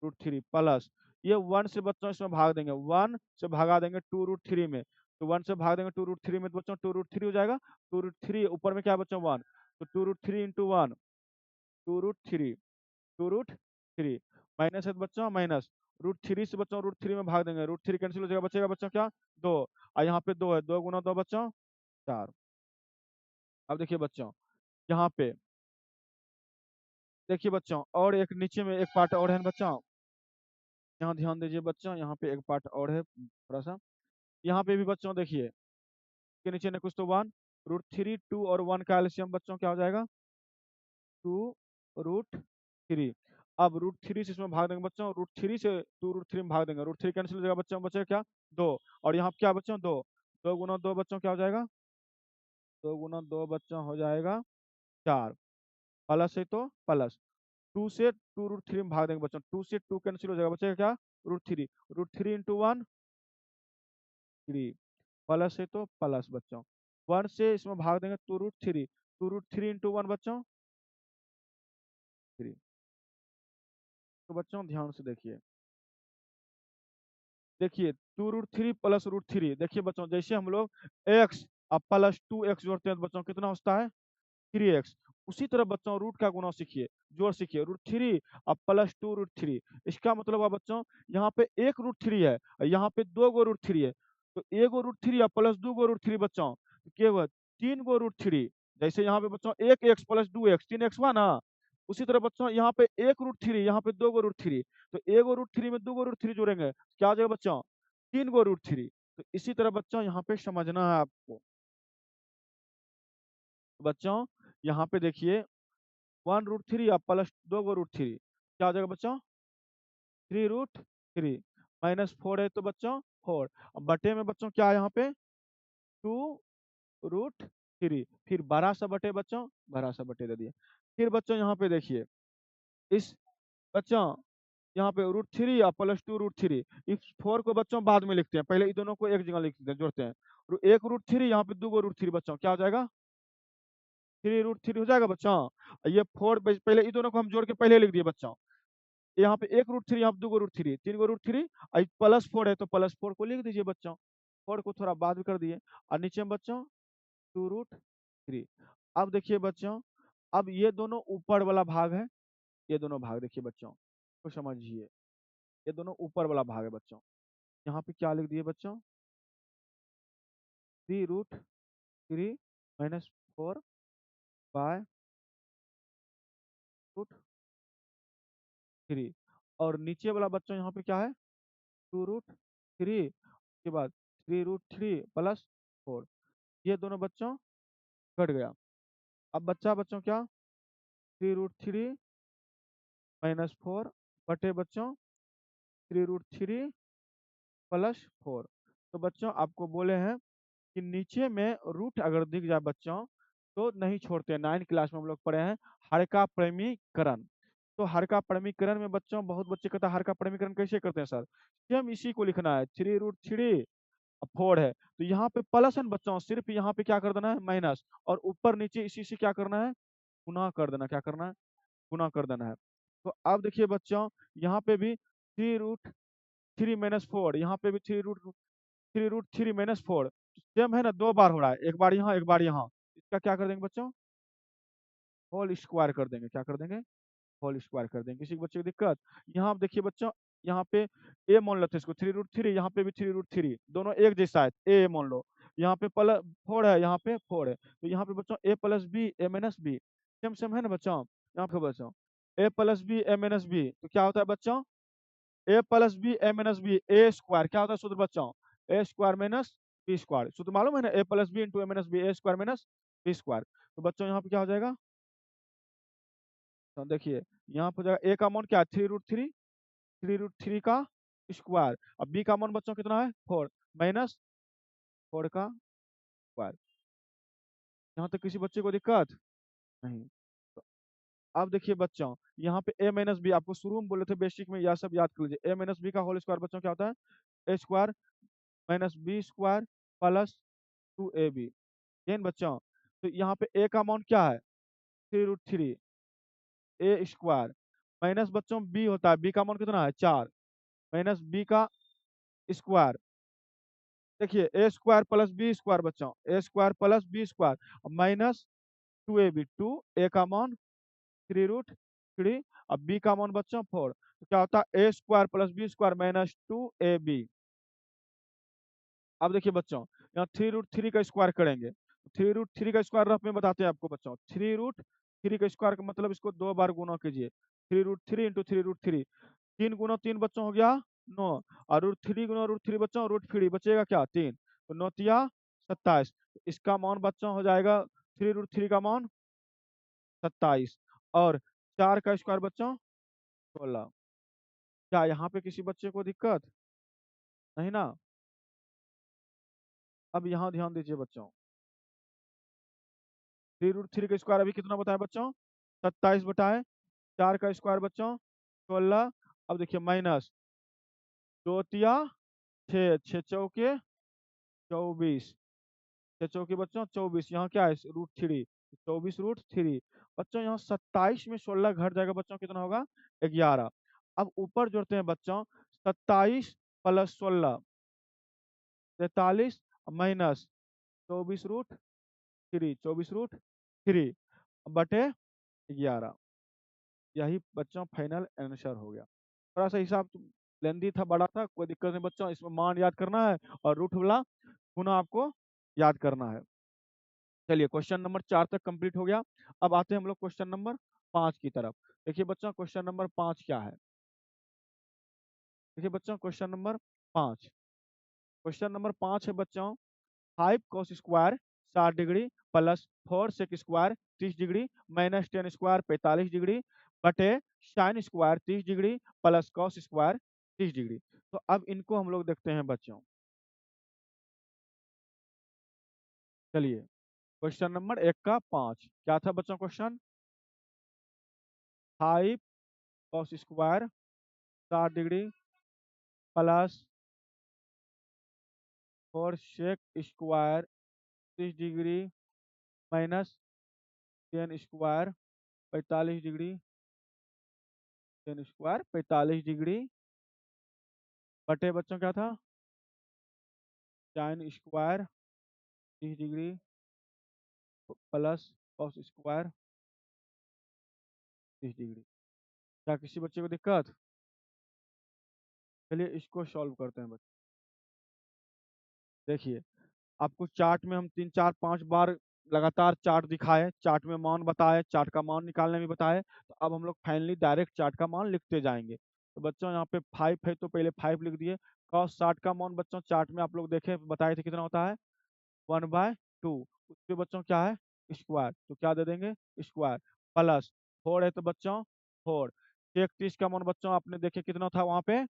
√3, प्लस ये 1 से बच्चों इसमें भाग देंगे, 1 से भागा देंगे 2√3 में, तो 1 से भाग देंगे 2√3 में, तो बच्चों 2√3 हो जाएगा, 2√3 ऊपर में क्या है बच्चों 1, तो 2√3 इंटू 1 2√3, 2√3 माइनस है तो बच्चों माइनस, √3 से बच्चों √3 में भाग देंगे, √3 कैंसिल हो जाएगा, बचेगा बच्चों क्या 2, और यहाँ पे 2 है, 2 गुना 2 बच्चों 4। अब देखिए बच्चों यहाँ पे, देखिए बच्चों और एक नीचे में एक पार्ट और है बच्चों, यहाँ ध्यान दीजिए बच्चों, यहाँ पे एक पार्ट और है थोड़ा सा, यहाँ पे भी बच्चों देखिए के नीचे ने कुछ तो 1, √3, 2 और 1 का एलसीएम बच्चों क्या हो जाएगा 2√3। अब √3 से इसमें भाग देंगे बच्चों, √3 से 2√3 में भाग देंगे, √3 कैंसिल हो जाएगा बच्चों, बचेगा क्या 2, और यहाँ पे क्या बच्चों 2, 2 गुना 2 बच्चों क्या हो जाएगा, 2 गुना 2 बच्चों हो जाएगा 4, प्लस है तो प्लस, 2 से 2√3 में भाग देंगे बच्चों, 2 से 2 कैंसिल हो जाएगा, बचेगा क्या √3, √3 इंटू 1 3, प्लस है तो प्लस बच्चों, 1 से इसमें भाग देंगे 2√3, 2√3 इंटू 1 बच्चों 3। तो बच्चों ध्यान से देखिए, देखिए 2√3 प्लस √3, देखिए बच्चों जैसे हम लोग x अब प्लस 2x जोड़ते हैं तो बच्चों कितना होता है 3x, उसी तरह बच्चों रूट का गुना सीखिए, जोड़ सीखिए, √3 अब प्लस 2√3, इसका मतलब है बच्चों यहाँ पे एक √3 है और यहाँ पे 2 गो √3 है, तो एक गो √3 अब प्लस 2 गो √3 बच्चों, तो क्या हुआ 3 गो √3, जैसे यहाँ पे बच्चों एक x प्लस 2x 3x हुआ ना, उसी तरह बच्चों यहाँ पे एक √3 यहाँ पे 2 गो √3, तो एक गो √3 में 2 गो √3 जोड़ेंगे क्या हो जाएगा बच्चों 3 गो √3। तो इसी तरह बच्चों यहाँ पे समझना है आपको, बच्चों यहाँ पे देखिए 1√3 अब प्लस 2 गो √3 क्या हो जाएगा बच्चों 3√3, माइनस 4 है तो बच्चों 4, अब बटे में बच्चों क्या है यहाँ पे 2√3, फिर बड़ा सा बटे बच्चों, बड़ा सा बटे दे दिया। फिर बच्चों यहाँ पे देखिए इस बच्चों यहाँ पे √3 या प्लस 2√3, इस 4 को बच्चों बाद में लिखते हैं, पहले इन दोनों को एक जगह लिखते हैं, जोड़ते हैं, एक √3 यहाँ पे 2 गो √3 बच्चों क्या हो जाएगा 3√3 हो जाएगा बच्चों, ये 4 पहले इन दोनों को हम जोड़ के पहले लिख दिए बच्चों, यहाँ पे एक √3 यहाँ पे 2 गो √3 3 गो √3, प्लस 4 है तो प्लस 4 को लिख दीजिए बच्चों, 4 को थोड़ा बाद में कर दिए, और नीचे में बच्चों 2√3। अब देखिए बच्चों, अब ये दोनों ऊपर वाला भाग है, ये दोनों भाग देखिए बच्चों तो समझिए, ये दोनों ऊपर वाला भाग है बच्चों, यहाँ पे क्या लिख दिए बच्चों 3√3 माइनस 4/√3, और नीचे वाला बच्चों यहाँ पे क्या है 2√3 के बाद 3√3 प्लस 4, ये दोनों बच्चों कट गया। अब बच्चा बच्चों क्या 3√3 माइनस 4 बटे बच्चों 3√3 प्लस 4, तो बच्चों आपको बोले हैं कि नीचे में रूट अगर दिख जाए बच्चों तो नहीं छोड़ते हैं, 9 क्लास में हम लोग पढ़े हैं हर का परिमीकरण, तो हर का परिमीकरण में बच्चों बहुत बच्चे कहते हैं हर का परिमीकरण कैसे करते हैं सर, सेम इसी को लिखना है 3√3 4 है, तो यहाँ पे प्लस है ना बच्चों, सिर्फ यहाँ पे क्या कर देना है माइनस, और ऊपर नीचे इसी से क्या करना है गुना कर देना, क्या करना है गुना कर देना है। तो अब देखिए बच्चों यहाँ पे भी 3√3 3 - 4, यहाँ पे भी 3√3 - 4, सेम है ना, 2 बार हो रहा है, एक बार यहाँ एक बार यहाँ। इसका क्या कर देंगे बच्चों, होल स्क्वायर कर देंगे। क्या कर देंगे, होल स्क्वायर कर देंगे। किसी बच्चे को दिक्कत? यहाँ आप देखिए बच्चों, यहाँ पे ए मान लेते हैं इसको 3√3, यहाँ पे भी 3√3, दोनों एक जैसा है, ए मान लो। यहाँ पे प्लस 4 है, यहाँ पे 4 है, तो यहाँ पे बच्चों ए plus B A minus B, same same है ना बच्चों। यहाँ पे बच्चों ए plus B A minus B, तो क्या होता है बच्चों, ए plus B A minus B, A square क्या होता है सूत्र बच्चों, A square minus B square. सूत्र मालूम है ना, ए plus B into A minus B, A square minus B square. तो बच्चों यहाँ पे क्या हो जाएगा, तो देखिए यहाँ पर जाएगा, ए का मान क्या है 3√3, 3√3 का स्क्वायर, अब बी का मान बच्चों कितना है 4, माइनस 4 का स्क्वायर। यहाँ तक किसी बच्चे को दिक्कत नहीं? तो अब देखिए बच्चों, यहाँ पे ए माइनस बी आपको शुरू में बोले थे बेसिक में, यह सब याद कर लीजिए। ए माइनस बी का होल स्क्वायर बच्चों क्या होता है, A square minus B square plus 2ab। ठीक बच्चों, तो यहाँ पे ए का मान क्या है 3√3 ए स्क्वायर, माइनस बच्चों बी होता है, बी का मान कितना है 4, माइनस बी का स्क्वायर। देखिए A square plus B square बच्चों, A square plus B square minus 2ab, 2 A का मान 3√3, अब बी का मान बच्चों 4, तो क्या होता है A square plus B square minus 2ab। अब देखिए बच्चों, यहाँ 3√3 का स्क्वायर करेंगे, 3√3 का स्क्वायर रफ में बताते हैं आपको बच्चों, 3√3 का स्क्वायर का मतलब इसको 2 बार गुना कीजिए, 3√3 इंटू 3√3, 3 × 3 बच्चों हो गया 9, और √3 × √3 बच्चों √3 बचेगा क्या 3, तो 9×3 = 27, इसका मान बच्चों हो जाएगा 3√3 का मान 27, और 4 का स्क्वायर बच्चों 16। क्या यहाँ पे किसी बच्चे को दिक्कत नहीं ना? अब यहाँ ध्यान दीजिए बच्चों, 3√3 का स्क्वायर अभी कितना बताया बच्चों, 27 बताए, 4 का स्क्वायर बच्चों 16। अब देखिए माइनस 2×6, 6×4 24, 6×4 बच्चों 24, यहाँ क्या है √3, 24√3 बच्चों, यहाँ 27 में 16 घट जाएगा बच्चों, कितना होगा 11। अब ऊपर जोड़ते हैं बच्चों, 27 प्लस 16 43 माइनस 24√3, 24√3 बटे 11, यही बच्चों फाइनल आंसर हो गया। थोड़ा सा हिसाब लेंदी था, बड़ा था, कोई दिक्कत नहीं बच्चों, इसमें मान याद करना है और रूट वाला गुना आपको याद करना है। चलिए क्वेश्चन नंबर 4 तक कंप्लीट हो गया। अब आते हैं हम लोग क्वेश्चन नंबर 5 की तरफ। देखिए बच्चों क्वेश्चन नंबर 5 क्या है, देखिए बच्चों क्वेश्चन नंबर 5, क्वेश्चन नंबर 5 है बच्चों, 5 cos square 60 degree plus 4 sec square 30 degree minus 10 square 45 degree बटे sine square 30 degree plus cos square 30 degree. तो अब इनको हम लोग देखते हैं बच्चों। चलिए क्वेश्चन नंबर 1 का 5 क्या था बच्चों, question 5 cos square 60 degree plus 4 sec square 30 degree minus 10 square 45 degree, 10 square 45 degree बटे बच्चों क्या था sign square 30 degree plus cos square 30 degree. क्या किसी बच्चे को दिक्कत? चलिए इसको सॉल्व करते हैं बच्चे। देखिए आपको चार्ट में हम 3 4 5 बार लगातार चार्ट दिखाए, चार्ट में मान बताए, चार्ट का मान निकालने भी बताए, तो अब हम लोग फाइनली डायरेक्ट चार्ट का मान लिखते जाएंगे। तो बच्चों यहाँ पे 5 है तो पहले 5 लिख दिए, cos 60 का मान बच्चों चार्ट में आप लोग देखे बताए थे कितना होता है 1/2, उसके बच्चों क्या है स्क्वायर, तो क्या दे देंगे स्क्वायर, प्लस 4 है तो बच्चों 4, चेक 30 का मान बच्चों आपने देखे कितना था वहां पे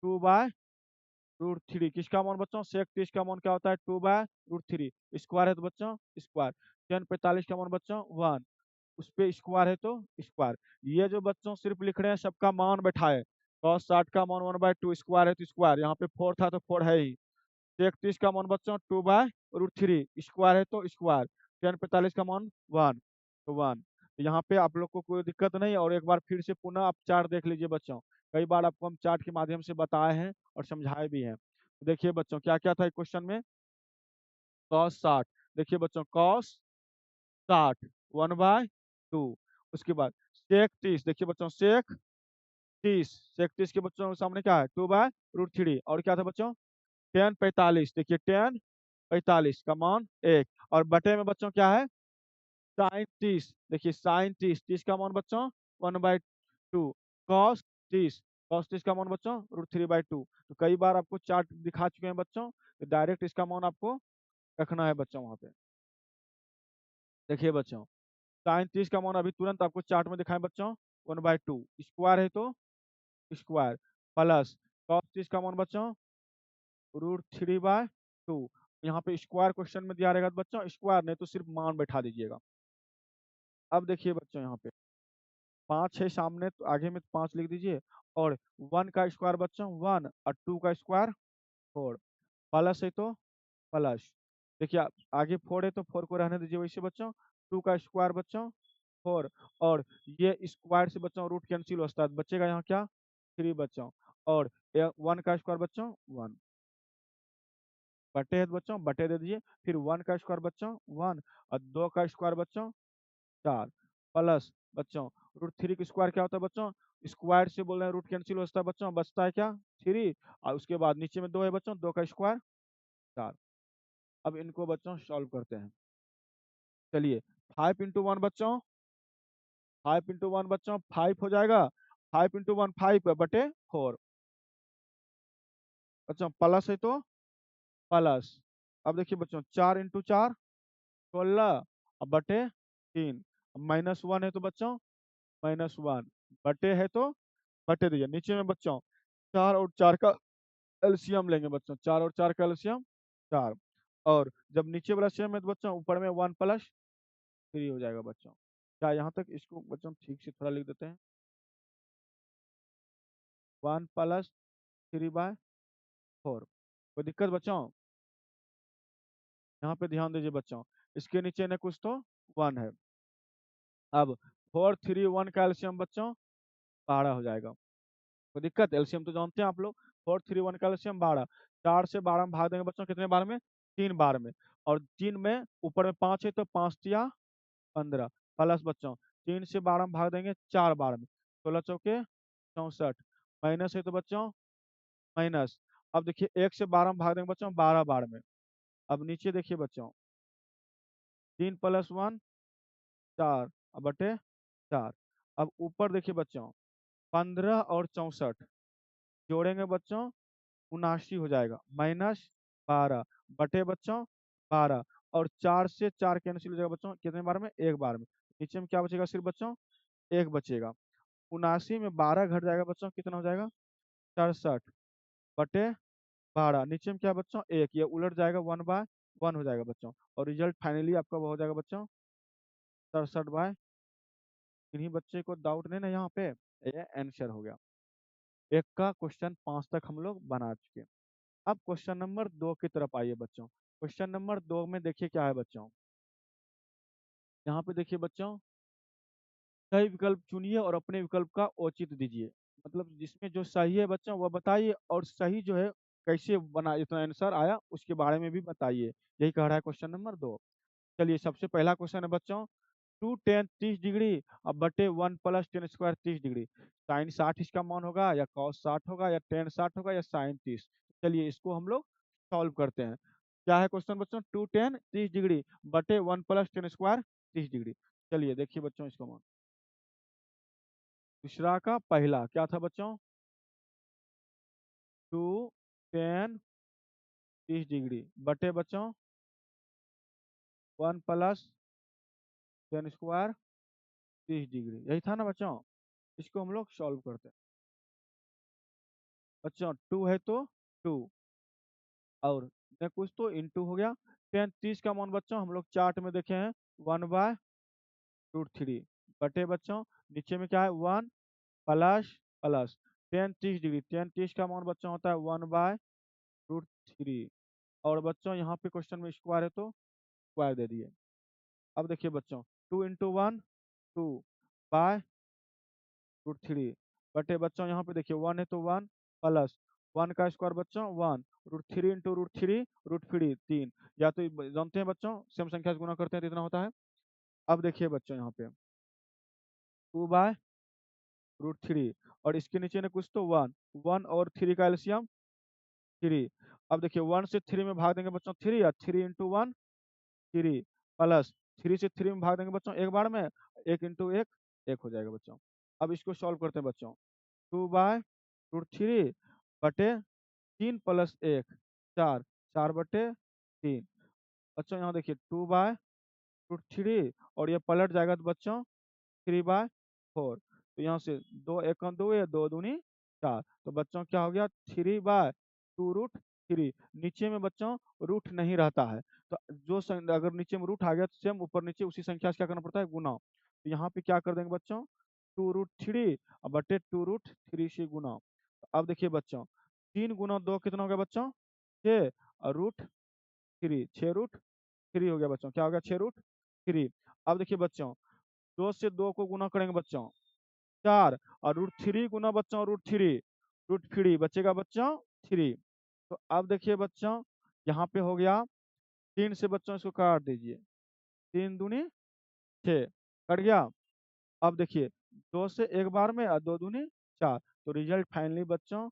2/√3, किसका मान बच्चों सेक 30 का मान क्या होता है 2/√3, स्क्वायर है तो बच्चों स्क्वायर, टेन 45 का मान बच्चों 1, उस पे स्क्वायर है तो स्क्वायर। ये जो बच्चों सिर्फ लिख रहे हैं सबका मान बैठाए, cos 60 का मान 1/2, स्क्वायर है तो स्क्वायर, यहाँ पे 4 था तो 4 है ही, सेक 30 का मान बच्चों 2/√3, स्क्वायर है तो स्क्वायर, टेन 45 का मान 1 तो 1, तो यहाँ पे आप लोग को कोई दिक्कत नहीं है, और एक बार फिर से पुनः आप चार्ट देख लीजिए बच्चों। कई बार आपको हम चार्ट के माध्यम से बताए हैं और समझाए भी हैं। तो देखिए बच्चों क्या क्या था क्वेश्चन में। कॉस 60, देखिए बच्चों कॉस 60 1/2। उसके बाद सेक 30, देखिए बच्चों सेक 30 के बच्चों के सामने क्या है 2/√3। और क्या था बच्चों टेन 45, देखिए टेन 45 का मान 1। और बटे में बच्चों क्या है साइन 30, देखिए साइन 30, 30 का मान बच्चों 1/2। कॉस 30, कॉस 30 का मान बच्चों √3/2। तो कई बार आपको चार्ट दिखा चुके हैं बच्चों, तो डायरेक्ट इसका मान आपको रखना है बच्चों वहां पे। देखिए बच्चों साइन 30 का मान अभी तुरंत आपको चार्ट में दिखाएं बच्चों 1/2, स्क्वायर है तो स्क्वायर, प्लस कॉस 30 का मान बच्चों √3/2। यहाँ पे स्क्वायर क्वेश्चन में दिया रहेगा तो बच्चों स्क्वायर, नहीं तो सिर्फ मान बैठा दीजिएगा। अब देखिए बच्चों यहाँ पे 5 है सामने, तो आगे में 5 लिख दीजिए। और 1 का स्क्वायर बच्चों 1, और 2 का स्क्वायर 4, प्लस है तो प्लस। देखिए आगे 4 है तो 4 को रहने दीजिए वैसे बच्चों। 2 का स्क्वायर बच्चों 4, और ये स्क्वायर से बच्चों रूट कैंसिल होता है, बचेगा यहाँ क्या 3 बच्चों। और 1 का स्क्वायर बच्चों 1, बटे है तो बच्चों बटे दे दीजिए। फिर 1 का स्क्वायर बच्चों 1, और 2 का स्क्वायर बच्चों 4, प्लस बच्चों √3 का स्क्वायर क्या होता है बच्चों, स्क्वायर से बोल रहे हैं रूट कैंसिल होता है बच्चों, बचता है क्या 3। और उसके बाद नीचे में 2 है बच्चों, 2 का स्क्वायर 4। अब इनको बच्चों सॉल्व करते हैं। चलिए 5 × 1 बच्चों, 5 × 1 बच्चों 5 हो जाएगा। 5 × 1 5 बटे 4 बच्चों, प्लस है तो प्लस। अब देखिए बच्चों 4 × 4 16, अब बटे 3। -1 है तो बच्चों -1, बटे है तो बटे दीजिए। नीचे में बच्चों 4 और 4 का एलसीएम लेंगे बच्चों, 4 और 4 का एलसीएम 4। और जब नीचे वाला सेम है तो बच्चों ऊपर में 1 + 3 हो जाएगा बच्चों। क्या यहाँ तक इसको बच्चों ठीक से थोड़ा लिख देते हैं, 1 + 3/4। कोई दिक्कत बच्चों, यहाँ पे ध्यान दीजिए बच्चों। इसके नीचे ने कुछ तो 1 है। अब 4 3 1 का एलसीएम बच्चों 12 हो जाएगा। कोई दिक्कत, एलसीएम तो जानते हैं आप लोग। 4 3 1 का एलसीएम 12, 4 से 12 में भाग देंगे बच्चों कितने बार में 3 बार में। और 3 में ऊपर में 5 है तो 5 या 15, प्लस बच्चों 3 से 12 में भाग देंगे 4 बार में, 16 चौके 64, माइनस है तो बच्चों माइनस। अब देखिए 1 से 12 में भाग देंगे बच्चों 12 बार में। अब नीचे देखिए बच्चों 3 + 1 4, अब बटे 4। अब ऊपर देखिए बच्चों 15 और 64 जोड़ेंगे बच्चों 79 हो जाएगा, -12 बटे बच्चों 12। और 4 से 4 कैंसिल हो जाएगा बच्चों कितने बार में, 1 बार में। नीचे में क्या बचेगा सिर्फ बच्चों 1 बचेगा। 79 में 12 घट जाएगा बच्चों, कितना हो जाएगा 67 बटे 12। नीचे में क्या बच्चों 1, ये उलट जाएगा 1/1 हो जाएगा बच्चों। और रिजल्ट फाइनली आपका वो हो जाएगा बच्चों 67/। इन्हीं बच्चे को डाउट नहीं ना यहाँ पे, ये आंसर हो गया। एक का क्वेश्चन 5 तक हम लोग बना चुके। अब क्वेश्चन नंबर 2 की तरफ आइए बच्चों। क्वेश्चन नंबर 2 में देखिए क्या है बच्चों। यहाँ पे देखिए बच्चों सही विकल्प चुनिए और अपने विकल्प का औचित्य दीजिए। मतलब जिसमें जो सही है बच्चों वह बताइए, और सही जो है कैसे बना इतना आंसर आया उसके बारे में भी बताइए। यही कह रहा है क्वेश्चन नंबर 2। चलिए सबसे पहला क्वेश्चन है बच्चों 2 tan 30 डिग्री अब बटे 1 + tan² 30 डिग्री। साइन 60 इसका मान होगा, या कॉस 60 होगा, या टेन 60 होगा, या साइन 30। चलिए इसको हम लोग सॉल्व करते हैं। क्या है क्वेश्चन बच्चों 2 tan 30 डिग्री बटे 1 + tan² 30 डिग्री। चलिए देखिए बच्चों इसको मान। दूसरा का पहला क्या था बच्चों 2 tan 30 डिग्री बटे बच्चों 1 + tan² 30 डिग्री, यही था ना बच्चों। इसको हम लोग सॉल्व करते हैं बच्चों। 2 है तो 2, और न कुछ तो इंटू हो गया। tan 30 का मान बच्चों हम लोग चार्ट में देखे हैं 1/√3 बटे बच्चों नीचे में क्या है 1 plus plus tan 30 degree, tan 30 का मान बच्चों होता है 1/√3। और बच्चों यहाँ पे क्वेश्चन में स्क्वायर है तो स्क्वायर दे दिए। अब देखिए बच्चों 2 × 1 टू बाय रूट थ्री बटे बच्चों यहाँ पे देखिए 1 है तो 1 प्लस 1 का स्क्वायर बच्चों 1 root three into root three 3 या तो जानते हैं बच्चों सेम संख्या से गुना करते हैं तो इतना होता है। अब देखिए बच्चों यहाँ पे 2 बाय रूट थ्री और इसके नीचे ने कुछ तो 1 1 और 3 का एलसीएम 3। अब देखिए 1 से 3 में भाग देंगे बच्चों 3 या 3 इंटू 1 3 प्लस 3 से 3 में भाग देंगे बच्चों एक बार में 1 इंटू 1 1 हो जाएगा बच्चों। अब इसको सॉल्व करते हैं बच्चों 2 बाय रूट थ्री बटे 3 प्लस 1 4 4 बटे 3 बच्चों यहाँ देखिए 2 बाय रूट थ्री और ये पलट जाएगा तो बच्चों 3/4 तो यहाँ से 2 एक 2 या 2 दूनी 4 तो बच्चों क्या हो गया 3/2√3 नीचे में बच्चों रूट नहीं रहता है तो अगर नीचे में रूट आ गया तो सेम ऊपर नीचे उसी संख्या से क्या करना पड़ता है गुना तो यहाँ पे क्या कर देंगे बच्चों 2√3 और बटे 2√3 से गुना तो अब देखिए बच्चों 3 गुना 2 कितना हो गया बच्चों 6 और रूट 3 6√3 हो गया बच्चों क्या हो गया 6√3। अब देखिए बच्चों 2 से 2 को गुना करेंगे बच्चों 4 और रूट 3 गुना बच्चों रूट थ्री बचेगा बच्चों 3। तो अब देखिए बच्चों यहाँ पे हो गया 3 से बच्चों इसको काट दीजिए 3 दूनी 6 कट गया। अब देखिए 2 से एक बार में और 2 दूनी 4 तो रिजल्ट फाइनली बच्चों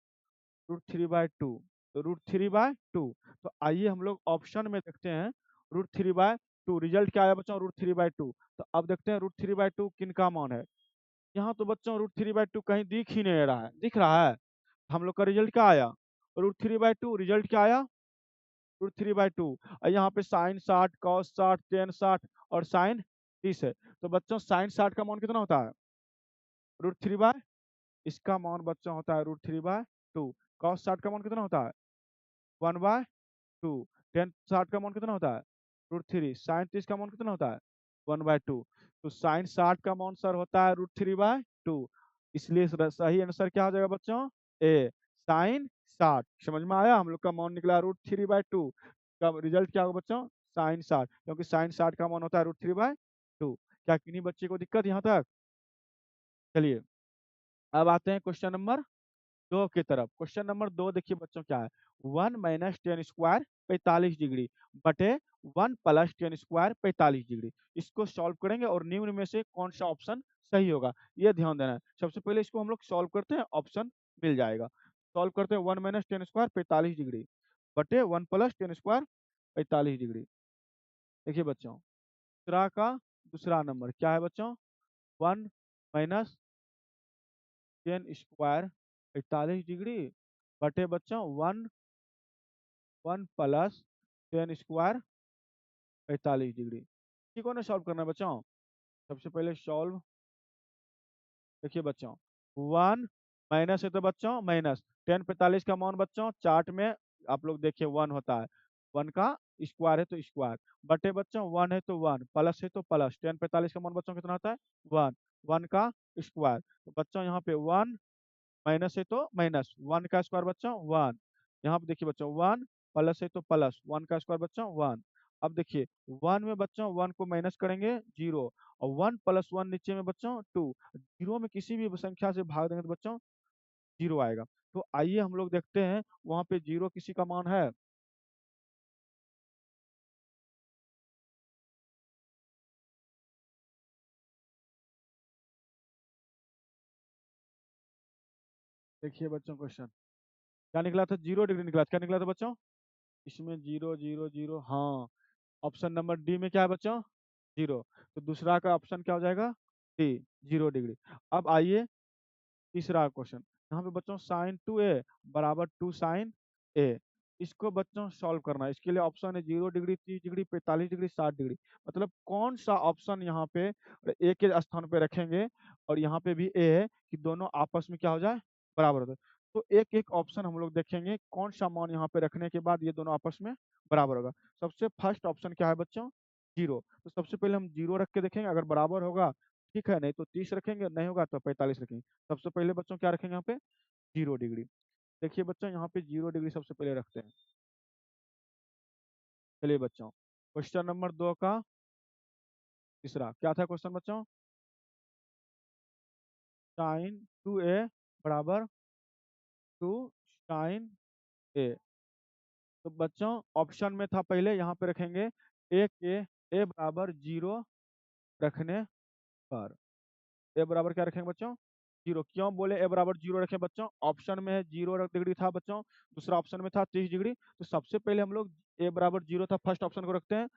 √3/2 तो √3/2। तो आइए हम लोग ऑप्शन में देखते हैं √3/2 रिजल्ट क्या आया बच्चों √3/2। तो अब देखते हैं √3/2 किनका मान है। यहाँ तो बच्चों √3/2 कहीं दिख ही नहीं रहा है दिख रहा है हम लोग का रिजल्ट क्या आया √3/2 रिजल्ट क्या आया √3/2 और यहाँ पे साइन 60 कॉस 60 टेन 60 और साइन 30 है तो बच्चों साइन 60 का मान कितना होता है √3/, इसका मान बच्चों होता है √3/2। कॉस 60 का मान कितना होता है 1/2। टेन 60 का मान कितना होता है √3। साइन 30 का मान कितना होता है 1/2। तो साइन 60 का मान सर होता है √3/2 इसलिए सही आंसर क्या हो जाएगा बच्चों ए साइन 60। समझ में आया हम लोग का मान निकला √3/2 का रिजल्ट क्या होगा बच्चों साइन 60 क्योंकि साइन 60 का मान होता है √3/2। क्या किन्हीं बच्चे को दिक्कत यहाँ तक। चलिए अब आते हैं क्वेश्चन नंबर 2 की तरफ। क्वेश्चन नंबर 2 देखिए बच्चों क्या है 1 - 10² 45 डिग्री बटे 1 + 10² 45 डिग्री। इसको सॉल्व करेंगे और निम्न में से कौन सा ऑप्शन सही होगा ये ध्यान देना है। सबसे पहले इसको हम लोग सॉल्व करते हैं ऑप्शन मिल जाएगा। सॉल्व करते हैं 1 - 10² 45 डिग्री बटे 1 + 10² 45 डिग्री। देखिए बच्चों दूसरा नंबर क्या है बच्चों 1 - 10² 45 डिग्री बटे बच्चों 1 + 10² 45 डिग्री। इसी को ना सॉल्व करना है बच्चों। सबसे पहले सॉल्व देखिए बच्चों 1 माइनस है तो बच्चों माइनस 10 45 का मान बच्चों चार्ट में आप लोग देखिए 1 होता है 1 का स्क्वायर है तो स्क्वायर बटे बच्चों 1 है तो 1 प्लस है तो प्लस 10 45 का मान बच्चों कितना होता है 1 1 का स्क्वायर तो बच्चों यहाँ पे 1 माइनस है तो माइनस 1 का स्क्वायर बच्चों 1 यहाँ पे देखिए बच्चों 1 प्लस है तो प्लस 1 का स्क्वायर बच्चों 1। अब देखिए 1 में बच्चों 1 को माइनस करेंगे 0 और 1 + 1 नीचे में बच्चों 2 जीरो में किसी भी संख्या से भाग देंगे तो बच्चों 0 आएगा। तो आइए हम लोग देखते हैं वहाँ पे 0 किसी का मान है। देखिए बच्चों क्वेश्चन क्या निकला था 0 डिग्री निकला था। क्या निकला था बच्चों इसमें 0 0 0 हाँ ऑप्शन नंबर डी में क्या है बच्चों 0 तो दूसरा का ऑप्शन क्या हो जाएगा डी 0 डिग्री। अब आइए तीसरा क्वेश्चन यहाँ पे बच्चों साइन 2a बराबर 2 sin a इसको बच्चों सॉल्व करना है। इसके लिए ऑप्शन है 0 डिग्री 30 डिग्री 45 डिग्री 60 डिग्री मतलब कौन सा ऑप्शन यहाँ पे ए के स्थान पे रखेंगे और यहाँ पे भी ए है कि दोनों आपस में क्या हो जाए बराबर हो जाए। तो एक एक ऑप्शन हम लोग देखेंगे कौन सा मान यहाँ पे रखने के बाद ये दोनों आपस में बराबर होगा। सबसे फर्स्ट ऑप्शन क्या है बच्चों 0 तो सबसे पहले हम 0 रख के देखेंगे अगर बराबर होगा ठीक है नहीं तो 30 रखेंगे नहीं होगा तो 45 रखेंगे। सबसे पहले बच्चों क्या रखेंगे यहाँ पे 0 डिग्री। देखिए बच्चों यहाँ पे 0 डिग्री सबसे पहले रखते हैं। चलिए बच्चों क्वेश्चन नंबर 2 का तीसरा क्या था क्वेश्चन बच्चों साइन 2a बराबर 2 साइन ए। तो बच्चों ऑप्शन में था पहले, यहाँ पे रखेंगे ए बराबर 0 रखने पर। ए बराबर क्या रखेंगे बच्चों? 0। क्यों बोले ए बराबर 0 रखें बच्चों? ऑप्शन में है 0 डिग्री था बच्चों, दूसरा ऑप्शन में था 30 डिग्री। तो सबसे पहले हम लोग ए बराबर 0 था फर्स्ट ऑप्शन को रखते हैं,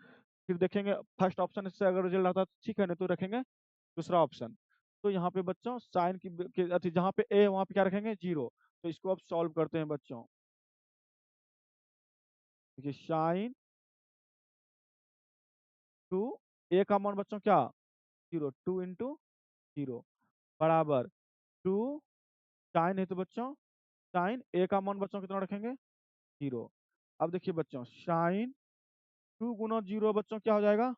फिर देखेंगे फर्स्ट ऑप्शन से अगर रिजल्ट आता है तो ठीक है, नहीं तो रखेंगे दूसरा ऑप्शन। तो यहाँ पे बच्चों साइन की जहाँ पे ए वहाँ पे क्या रखेंगे? 0। तो इसको अब सॉल्व करते हैं बच्चों। देखिए साइन 2, ए का मान बच्चों क्या? 0, 2 × 0 बराबर 2 साइन है, तो बच्चों साइन ए का मान बच्चों कितना रखेंगे? 0। अब देखिए बच्चों साइन 2 × 0 बच्चों क्या हो जाएगा?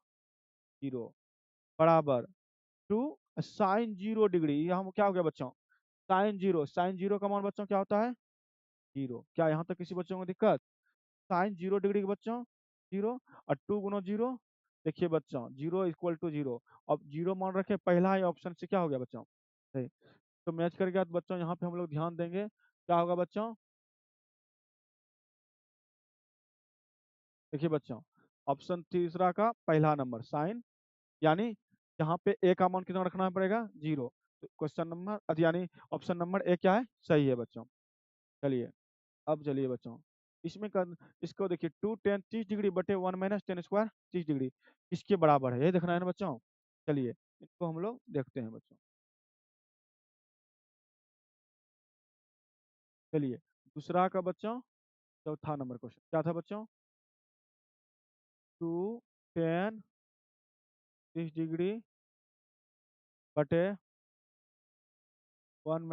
0 बराबर 2 साइन 0 डिग्री। यहाँ क्या हो गया बच्चों? साइन 0 का मान बच्चों क्या होता है? 0। क्या यहाँ तक किसी बच्चों को दिक्कत? साइन 0 डिग्री के बच्चों 0, और 2 × 0। देखिए बच्चों 0 = 0। अब 0 मान रखे, पहला ही ऑप्शन से क्या हो गया बच्चों? सही। तो मैच कर गया। तो बच्चों यहाँ पे हम लोग ध्यान देंगे, क्या होगा बच्चों? देखिए बच्चों ऑप्शन तीसरा का पहला नंबर साइन, यानी यहाँ पे ए का मान कितना रखना पड़ेगा? 0। तो क्वेश्चन नंबर यानी ऑप्शन नंबर ए क्या है? सही है बच्चों। चलिए अब चलिए बच्चों इसमें इसको देखिए 2 tan 30 डिग्री बटे 1 - tan² 30 डिग्री इसके बराबर है, ये देखना है ना बच्चों। चलिए इसको हम लोग देखते हैं बच्चों। चलिए दूसरा का बच्चों चौथा नंबर क्वेश्चन क्या था बच्चों? 2 tan 30 डिग्री बटे 1 -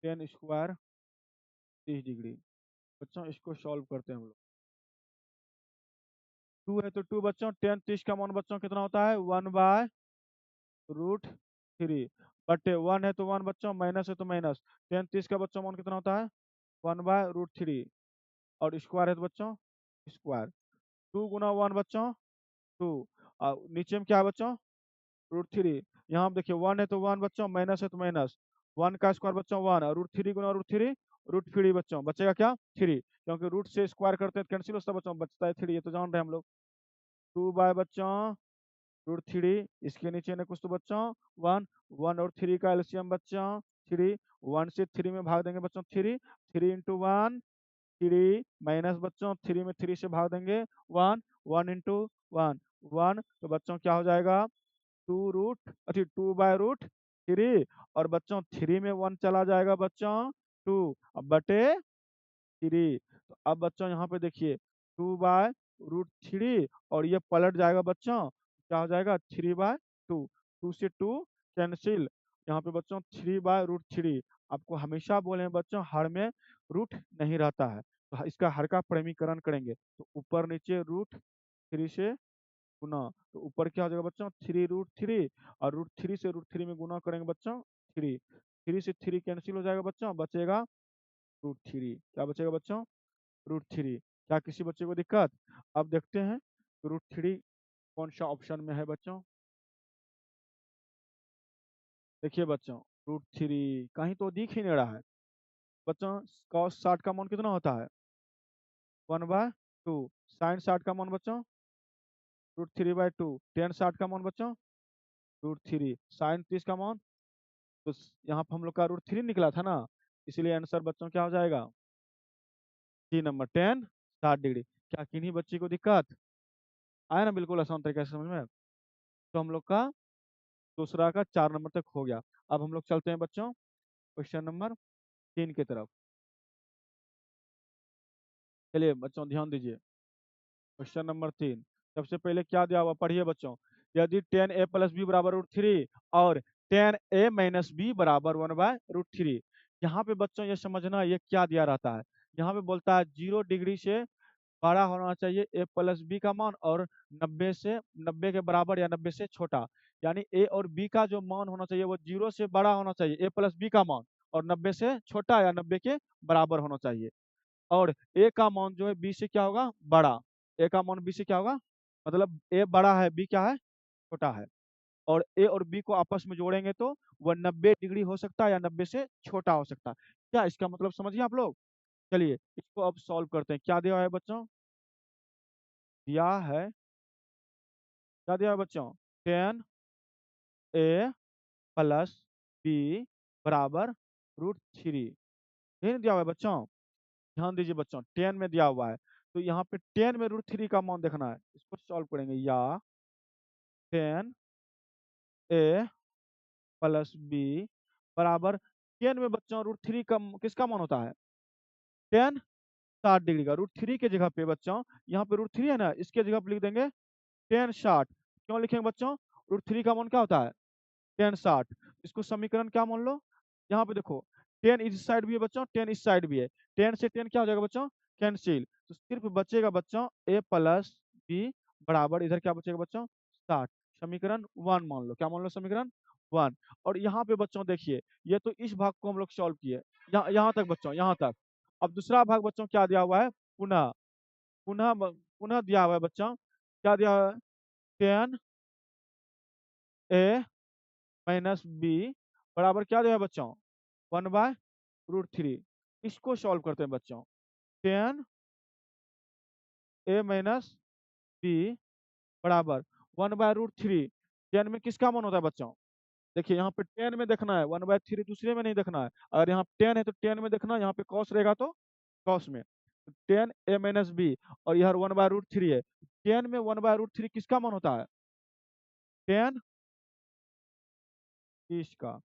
tan² 30 डिग्री। बच्चों इसको सॉल्व करते हैं हम लोग। 2 है तो 2 बच्चों, tan 30 का मान बच्चों कितना होता है? 1/√3 बटे 1 है तो 1 बच्चों, माइनस है तो माइनस। tan 30 का बच्चों मान कितना होता है? 1/√3 और स्क्वायर है तो बच्चों स्क्वायर। 2 × 1 बच्चों 2, और नीचे में क्या है बच्चों? √3। यहाँ आप देखिए 1 है तो 1 बच्चों, माइनस है तो माइनस। 1 का स्क्वायर बच्चों 1, और √3 × √3 √3 बच्चों बचेगा क्या? 3, क्योंकि रूट से स्क्वायर करते हैं कैंसिल होता है बच्चों, बचता है 3, ये तो जान रहे हैं हम लोग। 2 बच्चों √3, इसके नीचे ने कुछ तो बच्चों 1, 1 और 3 का एलसीएम बच्चों 3, 1 से 3 में भाग देंगे बच्चों 3, 3 × 1 3, माइनस बच्चों 3 में 3 से भाग देंगे 1, 1 × 1 1। तो बच्चों क्या हो जाएगा? 2/√3, और बच्चों 3 में 1 चला जाएगा बच्चों 2, अब बटे 3। तो अब बच्चों यहाँ पे देखिए 2/√3, और ये पलट जाएगा बच्चों, क्या हो जाएगा? 3/2, 2 से 2 कैंसिल। यहाँ पे बच्चों 3/√3। आपको हमेशा बोले हैं बच्चों हर में रूट नहीं रहता है, तो इसका हर का प्रमीकरण करेंगे तो ऊपर नीचे √3 से गुना, तो ऊपर क्या हो जाएगा बच्चों? 3√3, और √3 से √3 में गुना करेंगे बच्चों 3, 3 से 3 कैंसिल हो जाएगा बच्चों, बचेगा √3। क्या बचेगा बच्चों? √3। क्या किसी बच्चे को दिक्कत? अब देखते हैं √3 कौन सा ऑप्शन में है बच्चों। देखिए बच्चों √3 कहीं तो दिख ही नहीं रहा है बच्चों। cos 60 का मान कितना होता है? 1/2। साइन 60 का मान बच्चों √3/2। tan 60 का मान बच्चों √3। साइन 30 का मान, तो यहाँ पर हम लोग का √3 निकला था ना, इसलिए आंसर बच्चों क्या हो जाएगा? D number tan 60 degree. क्या किन्हीं बच्चे को दिक्कत आया ना? बिल्कुल आसान तरीके से समझ में। तो हम लोग का दूसरा का 4 नंबर तक हो गया। अब हम लोग चलते हैं बच्चों क्वेश्चन नंबर 3 की तरफ। चलिए बच्चों ध्यान दीजिए। क्वेश्चन नंबर 3, सबसे पहले क्या दिया हुआ पढ़िए बच्चों। यदि tan a + b बराबर √3 और tan a - b बराबर 1/√3। यहाँ पे बच्चों ये समझना ये क्या दिया रहता है। यहाँ पे बोलता है 0 डिग्री से बड़ा होना चाहिए a + b का मान, और 90 के बराबर या 90 से छोटा। यानी a और b का जो मान होना चाहिए वो 0 से बड़ा होना चाहिए, a + b का मान, और 90 से छोटा या 90 के बराबर होना चाहिए। और a का मान जो है b से क्या होगा? बड़ा। a का मान b से क्या होगा? मतलब a बड़ा है, b क्या है? छोटा है। और ए और बी को आपस में जोड़ेंगे तो वह 90 डिग्री हो सकता है या 90 से छोटा हो सकता है। क्या इसका मतलब समझिए आप लोग। चलिए इसको अब सॉल्व करते हैं। क्या दिया है बच्चों? दिया है, क्या दिया है बच्चों? 10a प्लस बी बराबर √3। ये नहीं दिया हुआ है बच्चों? ध्यान दीजिए बच्चों, 10 में दिया हुआ है तो यहाँ पे 10 में √3 का मान देखना है। इसको सॉल्व करेंगे। या 10a प्लस बी बराबर 10 में बच्चों √3 का किसका मान होता है? 10 60 डिग्री का। √3 के जगह पे बच्चों यहाँ पे √3 है ना, इसके जगह पे लिख देंगे 10 60। क्यों लिखेंगे बच्चों? √3 का मान क्या होता है? 10 60। इसको समीकरण क्या मान लो? यहाँ पे देखो 10 इस साइड भी है बच्चों, 10 इस साइड भी है। 10 से 10 क्या हो जाएगा बच्चों? कैंसिल। तो सिर्फ बचेगा बच्चों a प्लस बी बराबर, इधर क्या बचेगा बच्चों? 60। समीकरण 1 मान लो। क्या मान लो? समीकरण 1। और यहाँ पे बच्चों देखिए, ये तो इस भाग को हम लोग सॉल्व किए, यहाँ तक बच्चों, यहाँ तक। अब दूसरा भाग बच्चों क्या दिया हुआ है? पुनः पुनः पुनः दिया हुआ है बच्चों। क्या दिया हुआ है? 10a माइनस बी बराबर क्या दिया है बच्चों? 1/√3। इसको सॉल्व करते हैं बच्चों। 10a माइनस बी बराबर 1/√3। 10 में किसका मान होता है बच्चों? देखिए यहाँ पे 10 में देखना है, 1/3 दूसरे में नहीं देखना है। अगर यहाँ 10 है तो 10 में देखना है, यहाँ पे कॉस रहेगा तो कॉस में। 10a माइनस बी और यह 1/√3 है। 10 में 1/√3 किसका मान होता है? 10 इसका।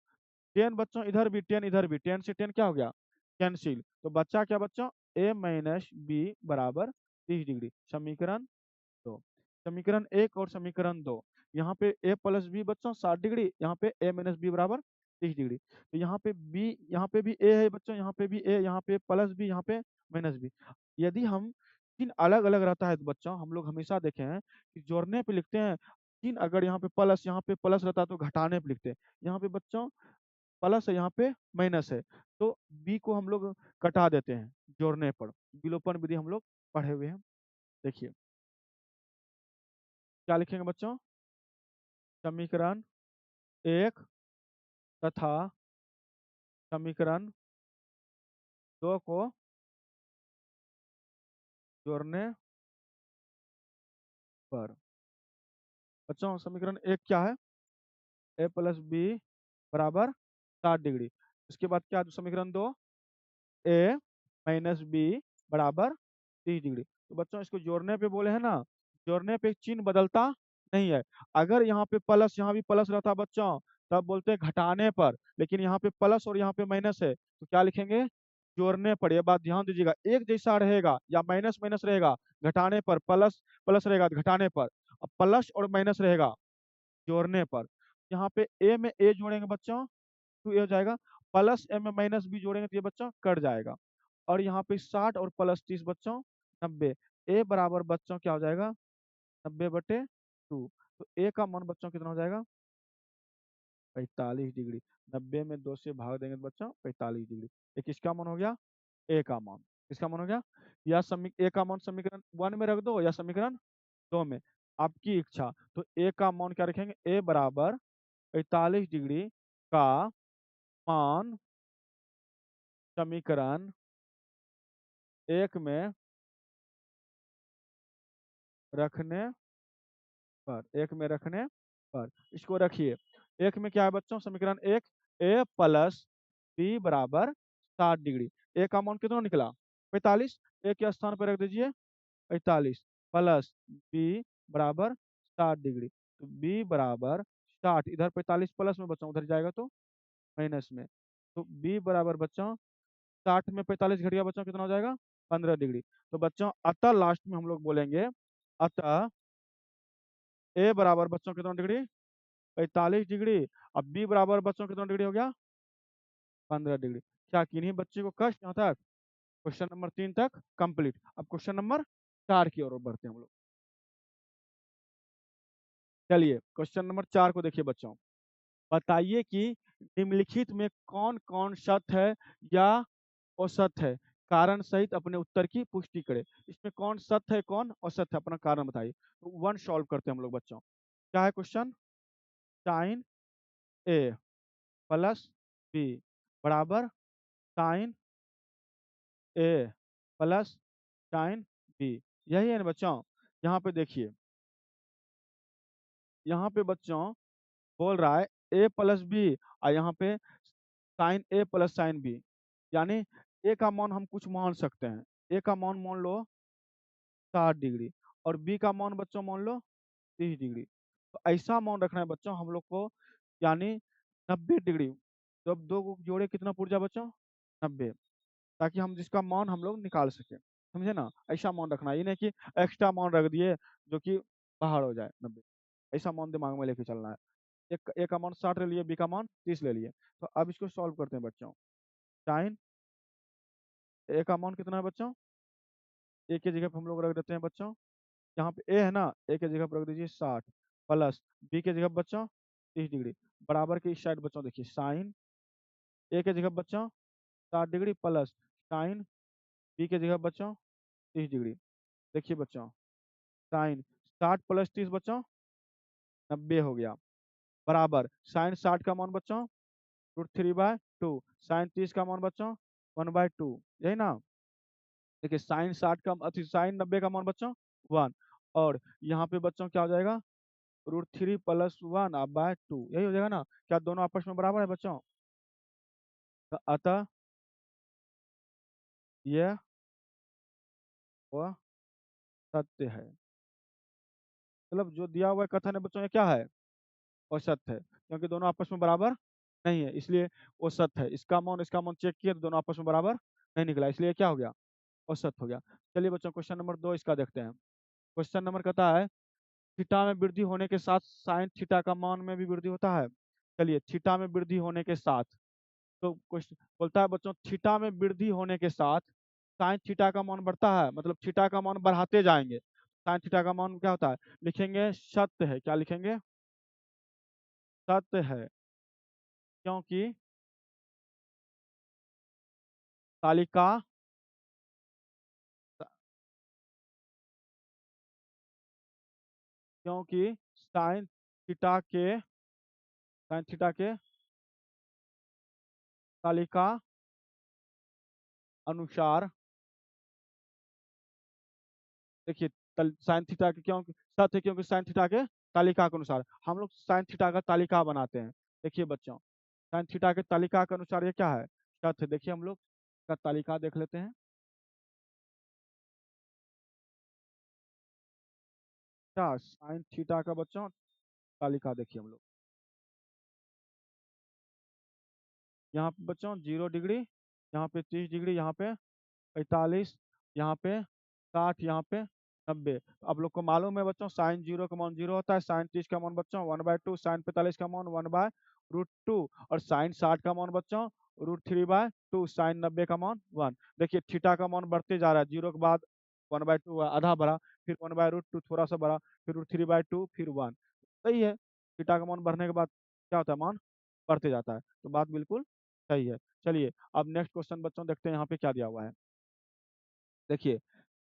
10 बच्चों इधर भी 10, इधर भी 10 से 10 क्या हो गया? कैंसिल। तो बच्चा क्या बच्चों? a माइनस बी बराबर 30 डिग्री। समीकरण 2। समीकरण 1 और समीकरण 2। यहाँ पे a प्लस बी बच्चों 60 डिग्री, यहाँ पे a माइनस बी बराबर 30 डिग्री। तो यहाँ पे b, यहाँ पे भी a है बच्चों, यहाँ पे भी a, यहाँ पे प्लस बी, यहाँ पे माइनस बी। यदि हम तीन अलग अलग रहता है तो बच्चों हम लोग हमेशा देखे हैं कि जोड़ने पे लिखते हैं तीन, अगर यहाँ पे प्लस रहता है तो घटाने पे लिखते हैं। यहाँ पे बच्चों प्लस है, यहाँ पे माइनस है, तो बी को हम लोग कटा देते हैं जोड़ने पर। विलोपन विधि हम लोग पढ़े हुए हैं। देखिए क्या लिखेंगे बच्चों? समीकरण 1 तथा समीकरण 2 को जोड़ने पर। बच्चों समीकरण 1 क्या है? a प्लस बी बराबर 60 डिग्री। इसके बाद क्या? समीकरण 2 a माइनस बी बराबर 30 डिग्री। तो बच्चों इसको जोड़ने पे बोले हैं ना, जोड़ने पे चिन्ह बदलता नहीं है। अगर यहाँ पे प्लस, यहाँ भी प्लस रहता बच्चों, तब बोलते हैं घटाने पर, लेकिन यहाँ पे प्लस और यहाँ पे माइनस है तो क्या लिखेंगे? जोड़ने पर। ये बात ध्यान दीजिएगा, एक जैसा रहेगा या माइनस माइनस रहेगा घटाने पर, प्लस प्लस रहेगा घटाने पर, अब प्लस और माइनस रहेगा जोड़ने पर। यहाँ पे ए में ए जोड़ेंगे बच्चों तो ये हो जाएगा, प्लस ए में माइनस बी जोड़ेंगे तो ये बच्चों कट जाएगा। और यहाँ पे 60 और प्लस 30 बच्चों 90। ए बराबर बच्चों क्या हो जाएगा? 90/2। तो ए का मान बच्चों कितना हो जाएगा? 45 डिग्री। 90 में 2 से भाग देंगे तो बच्चों 45 डिग्री। ये किसका मान हो गया? ए का मान। किसका मान हो गया? या ए का मान समीकरण 1 में रख दो या समीकरण 2 में, आपकी इच्छा। तो ए का मान क्या रखेंगे? ए बराबर 45 डिग्री का मान समीकरण 1 में रखने पर, एक में रखने पर इसको रखिए। एक में क्या है बच्चों? समीकरण 1 a प्लस बी बराबर 60 डिग्री। ए का मान कितना निकला? 45। ए के स्थान पर रख दीजिए 45 प्लस बी बराबर 60 डिग्री। तो बी बराबर 60, इधर 45 प्लस में बच्चों, उधर जाएगा तो माइनस में। तो बी बराबर बच्चों 60 में 45 घट गया बच्चों, कितना हो जाएगा? 15 डिग्री। तो बच्चों अतः लास्ट में हम लोग बोलेंगे, अतः ए बराबर बच्चों कितना डिग्री? 45 डिग्री। अब बी बराबर बच्चों कितना डिग्री हो गया? 15 डिग्री। क्या किन्हीं बच्चे को कष्ट यहाँ तक? क्वेश्चन नंबर 3 तक कंप्लीट। अब क्वेश्चन नंबर 4 की ओर बढ़ते हैं हम लोग। चलिए क्वेश्चन नंबर 4 को देखिए बच्चों। बताइए कि निम्नलिखित में कौन कौन सत्य है या असत्य है, कारण सहित अपने उत्तर की पुष्टि करें। इसमें कौन सत्य है कौन असत्य है, अपना कारण बताइए। तो वन सॉल्व करते हैं हम लोग बच्चों। क्या है क्वेश्चन? साइन ए प्लस बी बराबर साइन ए प्लस साइन बी। यही है ना बच्चों। यहाँ पे देखिए, यहाँ पे बच्चों बोल रहा है ए प्लस बी, और यहाँ पे साइन ए प्लस साइन बी, यानी ए का मान हम कुछ मान सकते हैं। ए का मान मान लो 60 डिग्री, और बी का मान बच्चों मान लो 30 डिग्री। तो ऐसा मान रखना है बच्चों हम लोग को, यानी 90 डिग्री। जब दो को जोड़े कितना पुर्जा बच्चों? 90, ताकि हम जिसका मान हम लोग निकाल सके। समझे ना? ऐसा मान रखना है, ये नहीं कि एक्स्ट्रा मान रख दिए जो कि बाहर हो जाए 90। ऐसा मान दिमाग में लेके चलना है। एक ए का मान 60 ले लिए, बी का मान 30 ले लिए। तो अब इसको सॉल्व करते हैं बच्चों। साइन ए का मान कितना है बच्चों? ए की जगह पे हम लोग रख देते हैं बच्चों, यहाँ पे ए है ना, ए की जगह पर रख दीजिए 60, प्लस बी की जगह पर बच्चों 30 डिग्री, बराबर के इस साइड बच्चों देखिए साइन ए की जगह पर बच्चों 60 डिग्री, प्लस साइन बी की जगह पर बच्चों 30 डिग्री। देखिए बच्चों, साइन 60 + 30 बच्चों 90 हो गया, बराबर साइन 60 का मान बच्चों √3/2, साइन 30 का मान बच्चों 1/2। यही ना? देखिए साइन 60 का साइन 90 का मान बच्चों 1, और यहाँ पे बच्चों क्या हो जाएगा? √3 + 1/2, यही हो जाएगा ना? क्या दोनों आपस में बराबर है बच्चों? तो अतः यह वह सत्य है। मतलब जो दिया हुआ कथन है बच्चों, ये क्या है? वो सत्य है, क्योंकि दोनों आपस में बराबर नहीं है, इसलिए वो सत्य है। इसका मान चेक किया तो दोनों आपस में बराबर नहीं निकला, इसलिए क्या हो गया? वो सत्य हो गया। चलिए बच्चों, क्वेश्चन नंबर 2 इसका देखते हैं। क्वेश्चन नंबर कहता है थीटा में वृद्धि होने के साथ साइन थीटा का मान में भी वृद्धि होता है। चलिए, थीटा में वृद्धि होने के साथ, तो क्वेश्चन बोलता है बच्चों थीटा में वृद्धि होने के साथ साइन थीटा का मान बढ़ता है, मतलब थीटा का मान बढ़ाते जाएंगे। साइन थीटा का मान क्या होता है? लिखेंगे सत्य है। क्या लिखेंगे? सत्य है, क्योंकि तालिका क्योंकि साइन थीटा के तालिका अनुसार, देखिए साइन थीटा के क्यों सत्य है, क्योंकि साइन थीटा के तालिका के अनुसार हम लोग साइन थीटा का तालिका बनाते हैं। देखिए बच्चों, साइन थीटा के तालिका के अनुसार ये क्या है? सत्य। देखिए हम लोग का तालिका देख लेते हैं। क्या साइन थीटा का बच्चों तालिका देखिए हम लोग, यहाँ पे बच्चों 0 डिग्री, यहाँ पे 30 डिग्री, यहाँ पे 45, यहाँ पे 60, यहाँ पे 90। आप लोग को मालूम है बच्चों, साइन 0 का मान 0 होता है, साइन 30 का मान बच्चों 1/2, साइन 45 का मान 1/√2, और साइन 60 का मान बच्चों √3/2, साइन 90 का मान 1। देखिए थीटा का मान बढ़ते जा रहा है, 0 के बाद 1/2 आधा बढ़ा, फिर 1/√2 थोड़ा सा बढ़ा, फिर √3/2, फिर 1। सही है, थीटा का मान बढ़ने के बाद क्या होता है? मान बढ़ते जाता है। तो बात बिल्कुल सही है। चलिए अब नेक्स्ट क्वेश्चन बच्चों देखते हैं यहाँ पे क्या दिया हुआ है। देखिए,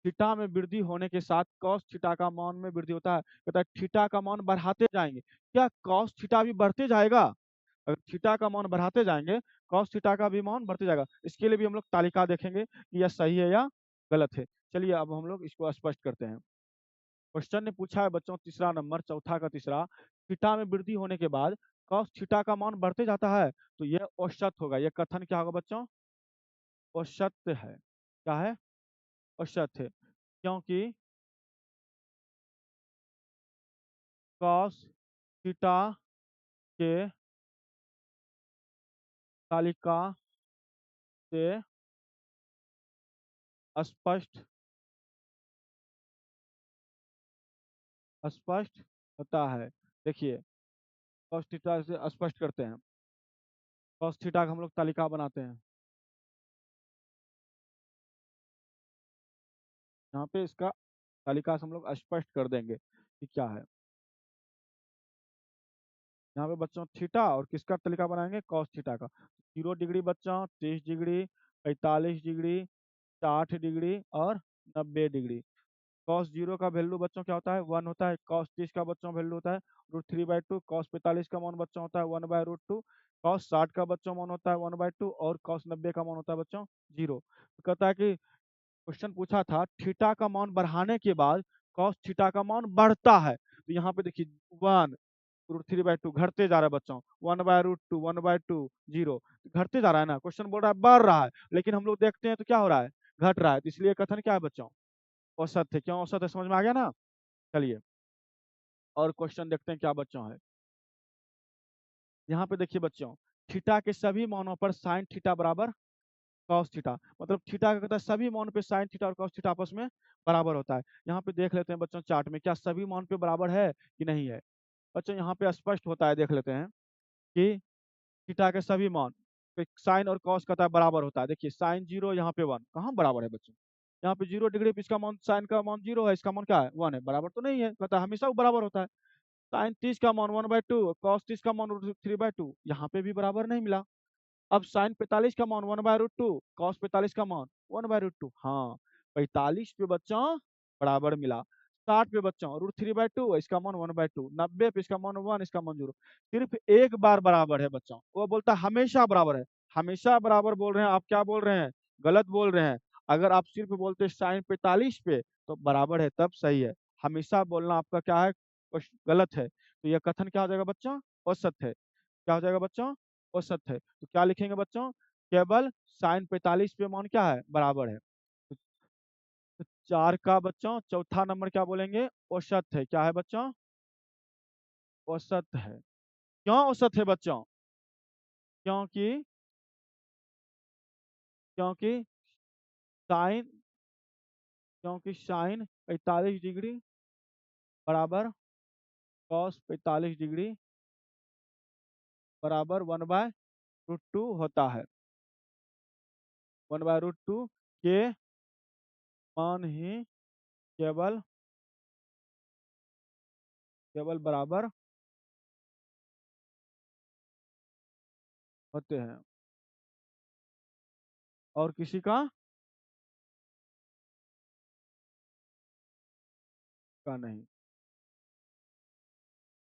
थीटा में वृद्धि होने के साथ कॉस थीटा का मान में वृद्धि होता है। कहता है थीटा का मान बढ़ाते जाएंगे, क्या कॉस थीटा भी बढ़ते जाएगा? अगर थीटा का मान बढ़ाते जाएंगे, कॉस थीटा का भी मान बढ़ते जाएगा। इसके लिए भी हम लोग तालिका देखेंगे कि यह सही है या गलत है। चलिए अब हम लोग इसको स्पष्ट करते हैं। क्वेश्चन ने पूछा है बच्चों, तीसरा नंबर, चौथा का तीसरा, थीटा में वृद्धि होने के बाद कॉस थीटा का मान बढ़ते जाता है, तो यह औसत होगा। यह कथन क्या होगा बच्चों? औसत है। क्या है? औसत है, क्योंकि कॉस थीटा के तालिका से स्पष्ट स्पष्ट होता है। देखिए, कॉस थीटा से स्पष्ट करते हैं। कॉस थीटा का हम लोग तालिका बनाते हैं, यहाँ पे इसका तालिका से हम लोग स्पष्ट कर देंगे कि क्या है। यहाँ पे बच्चों थीटा और किसका तालिका बनाएंगे? कॉस थीटा का। 0 डिग्री बच्चों, 30 डिग्री, 45 डिग्री, 60 डिग्री और 90 डिग्री। कॉस 0 का वैल्यू बच्चों क्या होता है 1 होता है। कॉस 30 का बच्चों वैल्यू होता है √3/2। कॉस 45 का मान बच्चों होता है 1/√2। कॉस 60 का बच्चों मान होता है 1/2 और कॉस 90 का मान होता है बच्चों 0। तो कहता है कि क्वेश्चन पूछा था थीटा का मान बढ़ाने के बाद कॉस थीटा का मान बढ़ता है। तो यहाँ पे देखिए 1 √3/2 घटते जा रहा है बच्चों 1/√2 1/2 0 घटते जा रहा है ना। क्वेश्चन बोल रहा है बढ़ रहा है, लेकिन हम लोग देखते हैं तो क्या हो रहा है घट रहा है। तो इसलिए कथन क्या है बच्चों औसत है। क्यों औसत है समझ में आ गया ना। चलिए और क्वेश्चन देखते हैं क्या बच्चों है। यहाँ पे देखिए बच्चों थीटा के सभी मानों पर साइन थीटा बराबर कॉस थीटा, मतलब थीटा का कहता है सभी मान पे साइन थीटा और कॉस थीटा आपस में बराबर होता है। यहाँ पे देख लेते हैं बच्चों चार्ट में क्या सभी मान पे बराबर है कि नहीं है। बच्चों यहाँ पे स्पष्ट होता है, देख लेते हैं कि थीटा के सभी मान पे साइन और कॉस कहता है बराबर होता है। देखिए साइन 0 यहाँ पे 1 कहाँ बराबर है बच्चों। यहाँ पे 0 डिग्री पे इसका मान साइन का मान 0 है, इसका मान क्या है 1 है, बराबर तो नहीं है। कहता है हमेशा वो बराबर होता है। साइन 30 का मान 1/2 कॉस 30 का मान √3/2 यहाँ पे भी बराबर नहीं मिला। अब साइन 45 का मान 1/√2 कॉस 45 का मान 1/√2। हाँ 45 पे बच्चों बराबर मिला। 60 पे बच्चों √3/2 इसका मान 1/2। 90 पे इसका मान 1 इसका मान 0। सिर्फ एक बार बराबर है बच्चों, वो बोलता है हमेशा बराबर है। हमेशा बराबर बोल रहे हैं आप, क्या बोल रहे हैं गलत बोल रहे हैं। अगर आप सिर्फ बोलते साइन 45 पे तो बराबर है तब सही है। हमेशा बोलना आपका क्या है गलत है। तो यह कथन क्या हो जाएगा बच्चों औसत है। क्या हो जाएगा बच्चों औसत है। तो क्या लिखेंगे बच्चों केवल साइन 45 पे मान क्या है बराबर है। तो 4 का बच्चों चौथा नंबर क्या बोलेंगे औसत है। क्या है बच्चों औसत है। क्यों औसत है बच्चों क्योंकि क्योंकि साइन क्योंकि साइन 45 डिग्री बराबर कॉस 45 डिग्री बराबर 1/√2 होता है। 1/√2 के मान ही केवल केवल बराबर होते हैं और किसी का नहीं।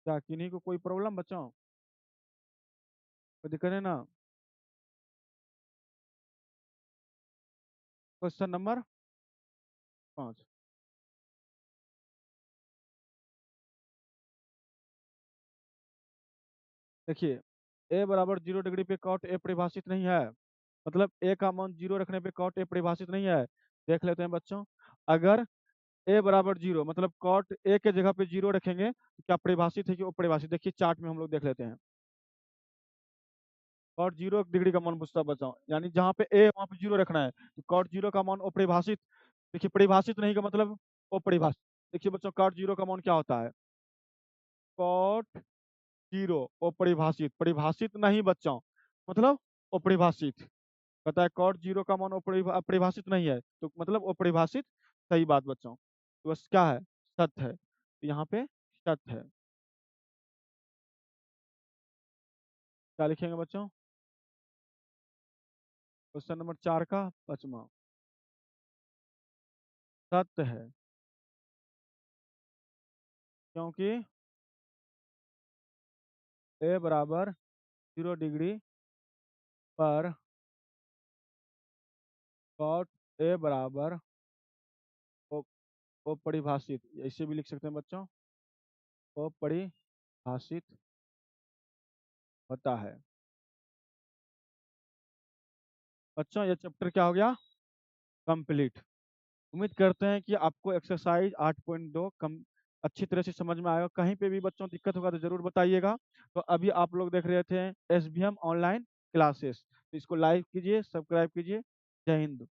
क्या किन्हीं को कोई प्रॉब्लम बच्चों कोई दिक्कत है ना। क्वेश्चन नंबर 5 देखिए ए बराबर 0 डिग्री पे कॉट ए परिभाषित नहीं है। मतलब ए का मान 0 रखने पे कॉट ए परिभाषित नहीं है। देख लेते हैं बच्चों अगर ए बराबर 0 मतलब कॉट ए के जगह पे 0 रखेंगे तो क्या परिभाषित है कि अपरिभाषित। देखिए चार्ट में हम लोग देख लेते हैं कॉट 0 डिग्री का मान पूछता बच्चों, यानी जहाँ पे ए वहाँ पे 0 रखना है तो कॉट 0 का मान अपरिभाषित। देखिए परिभाषित नहीं का मतलब अपरिभाषित। देखिए बच्चों कॉट 0 का मान क्या होता है कॉट 0 अपरिभाषित। परिभाषित नहीं बच्चों मतलब अपरिभाषित। पता है कॉट 0 का मान अपरिभाषित नहीं है तो मतलब अपरिभाषित। सही बात बच्चों तो बस क्या है सत्य है। तो यहाँ पे सत्य है। क्या लिखेंगे बच्चों क्वेश्चन नंबर 4 का 5वां सत्य है क्योंकि ए बराबर 0 डिग्री पर कॉट ए बराबर अपरिभाषित ऐसे भी लिख सकते हैं बच्चों अपरिभाषित होता है। बच्चों ये चैप्टर क्या हो गया कंप्लीट। उम्मीद करते हैं कि आपको एक्सरसाइज 8.2 कम अच्छी तरह से समझ में आएगा। कहीं पे भी बच्चों दिक्कत होगा तो जरूर बताइएगा। तो अभी आप लोग देख रहे थे SBM ऑनलाइन क्लासेस, तो इसको लाइक कीजिए सब्सक्राइब कीजिए। जय हिंद।